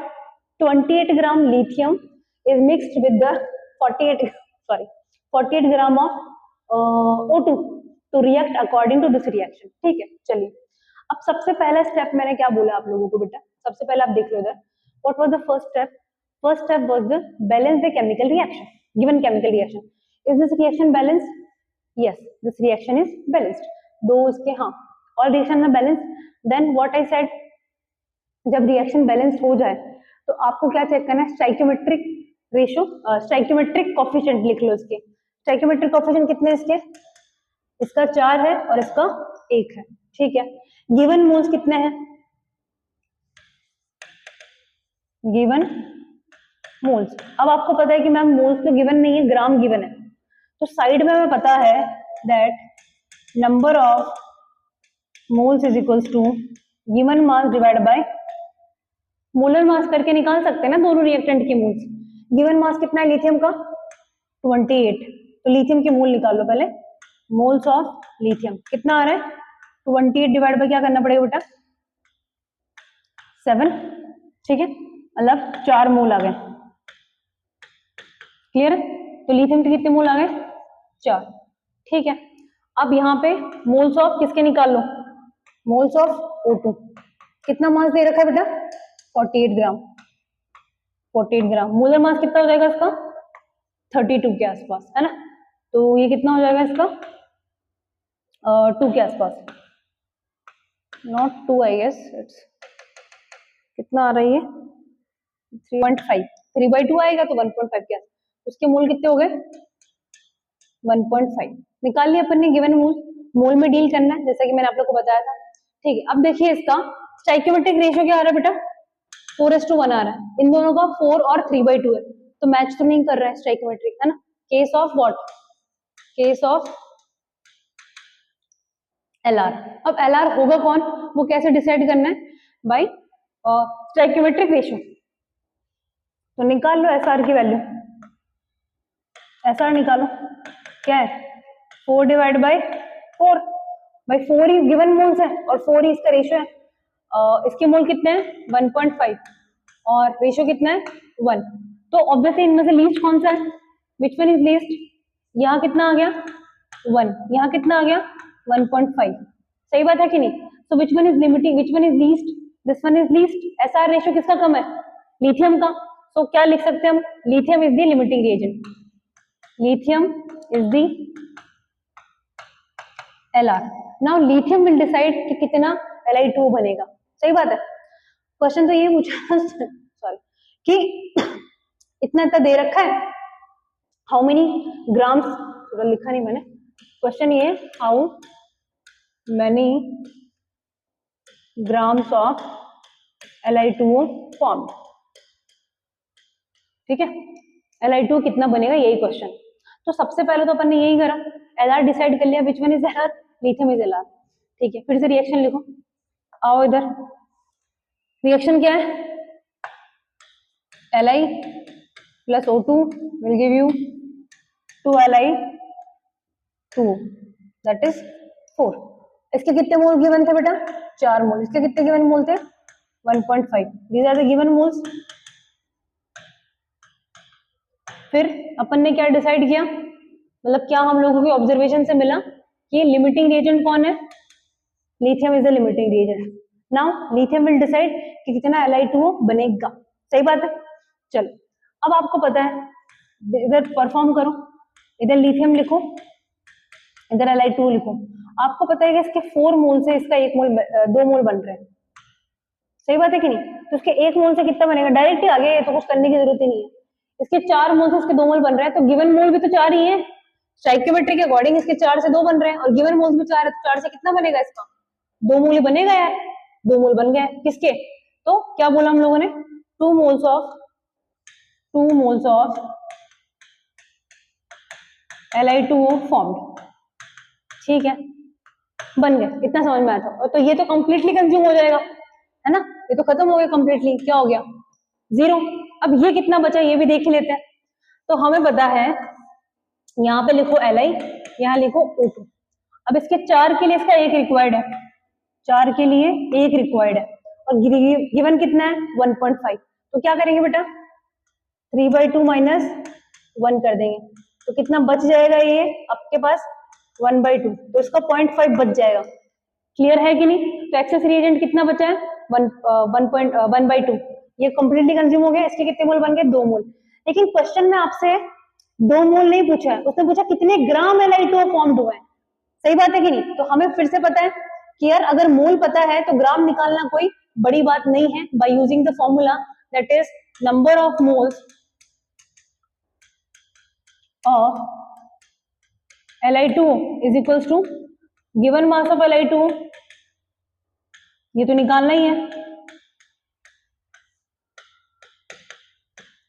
28 gram lithium is mixed with the 48 gram of O2 to react according to this reaction, ठीक है। चलिए अब सबसे पहला स्टेप मैंने क्या बोला आप लोगों को बेटा, सबसे पहले आप देख लो इधर, what was the first step, first step was the balance the chemical reaction, given chemical reaction, is this reaction balanced, yes this reaction is balanced, दो इसके हाँ ऑल रिएक्शन में balance. Then what I said, जब reaction balance हो जाए तो आपको क्या चेक करना है, स्टाइकियोमेट्रिक रेशियो, स्टाइकियोमेट्रिक कोफिशिएंट लिख लो इसके, स्टाइकियोमेट्रिक कोफिशिएंट कितने इसके, इसका 4 है और इसका 1 है, ठीक है। गिवन मोल्स कितने हैं, गिवन मोल्स, अब आपको पता है कि मैम मोल्स तो गिवन नहीं है, ग्राम गिवन है, तो साइड में हमें पता है that number of moles is equals to given mass divide by molar mass करके निकाल सकते हैं ना दोनों रिएक्टेंट के मोल्स। गिवन मास कितना है लिथियम का, 28, तो लिथियम के मोल निकाल लो पहले, मोल्स ऑफ लिथियम कितना आ रहा है, 28 डिवाइड बाय क्या करना पड़ेगा बेटा, 7, ठीक है, मतलब 4 मोल आ गए, क्लियर है। तो लिथियम के कितने मोल आ गए, 4, ठीक है। अब यहाँ पे मोल्स ऑफ किसके निकाल लो, मोल्स ऑफ O2, कितना मास दे रखा है बेटा, 48 ग्राम, 48 ग्राम, मोलर मास कितना हो जाएगा इसका, 32 के आसपास है ना, तो ये कितना हो जाएगा इसका 2 के आसपास, नॉट 2 आई गेस, इट्स कितना आ रही है 3.5, 3/2 आएगा तो 1.5 के आसपास, उसके मोल कितने हो गए 1.5 निकाल लिया अपन ने, गिवन मोल, मोल में डील करना है जैसा कि मैंने आप लोग को बताया था, ठीक है। अब देखिए इसका स्टाइकियोमेट्रिक रेशियो क्या आ रहा है बेटा, 4:1 आ रहा है, इन दोनों का 4 और 3/2 है, तो मैच तो नहीं कर रहा है स्टाइकियोमेट्रिक, है ना। Case of what, case of LR. अब एलआर होगा कौन, वो कैसे डिसाइड करना है, बाय स्टाइकियोमेट्रिक रेशियो, तो निकाल लो एसआर की वैल्यू, एसआर निकालो क्या है 4 डिवाइड बाय 4, भाई 4 ही गिवन मोल्स है और 4 ही इसका रेशियो है। इसके मोल कितने हैं 1.5 और रेशियो कितना है 1। तो ऑब्वियसली इनमें से लीस्ट कौन सा है, विच वन इज लीस्ट, यहाँ कितना आ गया 1, यहाँ कितना आ गया 1.5, सही बात है कि नहीं। So which one is limiting, which one is least, this one is least. SR ratio किसका कम है, लिथियम का। तो क्या लिख सकते हैं हम, lithium is the limiting reagent, lithium is the LR। Now lithium will decide कि कितना Li2 बनेगा, सही बात है। क्वेश्चन तो ये पूछा सॉरी कि इतना इतना दे रखा है, हाउ मेनी ग्राम्स, थोड़ा लिखा नहीं मैंने, क्वेश्चन ये how many grams of Li2O formed, ठीक है, Li2 कितना बनेगा यही क्वेश्चन। तो सबसे पहले तो अपन ने यही करा, LR डिसाइड कर लिया, विच one is LR, lithium is LR, ठीक है। फिर से रिएक्शन लिखो, आओ इधर, रिएक्शन क्या है, Li plus O2 will give you 2Li2, that is 4। इसके कितने मोल गिवन थे बेटा 4 मोल, इसके कितने गिवन मोल थे 1.5, these are the given moles। फिर अपन ने क्या डिसाइड किया, मतलब क्या हम लोगों की ऑब्जर्वेशन से मिला कि लिमिटिंग रिएजेंट कौन है, lithium is the limiting reagent. Now lithium will decide कि कितना Li2O बनेगा, सही बात है। चलो अब आपको पता है, इधर परफॉर्म करो, इधर लिथियम लिखो, इधर Li2O लिखो। आपको पता है कि इसके 4 मोल से इसका 1 मोल 2 मोल बन रहे हैं, सही बात है कि नहीं। तो इसके 1 मोल से कितना बनेगा, डायरेक्ट ही आ गया, ये तो कुछ करने की जरूरत ही नहीं है। इसके 4 मोल से इसके 2 मोल बन रहे हैं, तो गिवन मोल भी तो 4 ही है, स्टोइकियोमेट्री के अकॉर्डिंग इसके 4 से 2 बन रहे हैं और गिवन मोल्स भी 4 है, तो 4 से कितना बनेगा इसका 2 मोल ही बनेगा यार, 2 मोल बन गए किसके। तो क्या बोला हम लोगों ने, 2 मोल्स ऑफ Li2O फॉर्म्ड, ठीक है, बन गए, इतना समझ में आया था। तो ये तो कंप्लीटली कंज्यूम हो जाएगा, है ना, ये तो खत्म हो गया कंप्लीटली, क्या हो गया 0। अब ये कितना बचा ये भी देख ही लेते हैं। तो हमें पता है, यहाँ पे लिखो Li, यहाँ लिखो O2। अब इसके 4 के लिए इसका 1 रिक्वायर्ड है, 4 के लिए 1 रिक्वायर्ड है और गिवन कितना है 1.5। तो क्या करेंगे बेटा 3/2 माइनस 1 कर देंगे, तो कितना बच जाएगा ये आपके पास 1/2, तो इसका 0.5 बच जाएगा, क्लियर है कि नहीं। तो एक्सेस रिएजेंट कितना बचा है 1/2, ये कंप्लीटली कंज्यूम हो गया। इसके कितने मोल बन गए 2 मोल। लेकिन क्वेश्चन में आपसे 2 मोल नहीं पूछा है, उसने पूछा कितने ग्राम Li2O फॉर्म्ड हुए हैं, सही बात है कि नहीं। तो हमें फिर से पता है कि यार अगर मोल पता है तो ग्राम निकालना कोई बड़ी बात नहीं है, by using the formula that is number of moles of Li2O is equals to given mass of Li2O, ये तो निकालना ही है,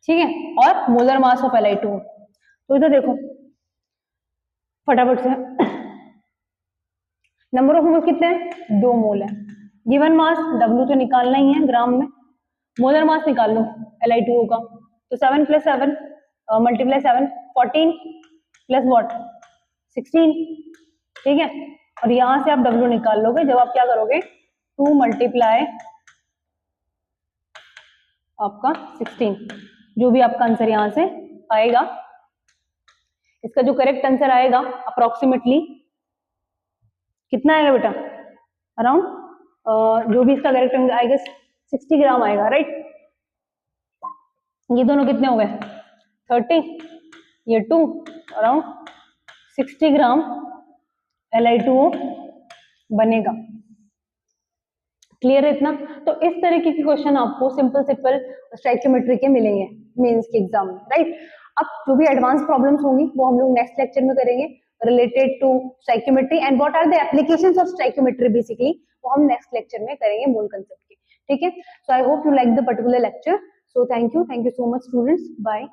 ठीक है, और मोलर मास ऑफ Li2O। तो इधर देखो फटाफट से, नंबर ऑफ मोल कितने हैं 2 मोल है, गिवन मास W तो निकालना ही है ग्राम में, मोलर मास निकाल लो Li2O का, तो 7 + 7 मल्टीप्लाई 7 14 प्लस व्हाट 16, ठीक है। और यहां से आप W निकाल लोगे जब आप क्या करोगे 2 मल्टीप्लाई आपका 16, जो भी आपका आंसर यहां से आएगा, इसका जो करेक्ट आंसर आएगा अप्रोक्सीमेटली कितना आएगा बेटा, अराउंड जो भी इसका करेक्ट आंसर आएगा 60 ग्राम आएगा, राइट। ये दोनों कितने हो गए 30, ये 2, अराउंड 60 ग्राम Li2O बनेगा, क्लियर है इतना। तो इस तरीके के क्वेश्चन आपको सिंपल स्टोइकियोमेट्री के मिलेंगे मेंस के एग्जाम में, राइट। अब जो भी एडवांस प्रॉब्लम्स होंगी वो हम लोग नेक्स्ट लेक्चर में करेंगे related to stoichiometry and what are the applications of stoichiometry basically, वो हम नेक्स्ट लेक्चर में करेंगे मूल कंसेप्ट के, ठीक है। So I hope you like the particular lecture, so thank you so much students, bye.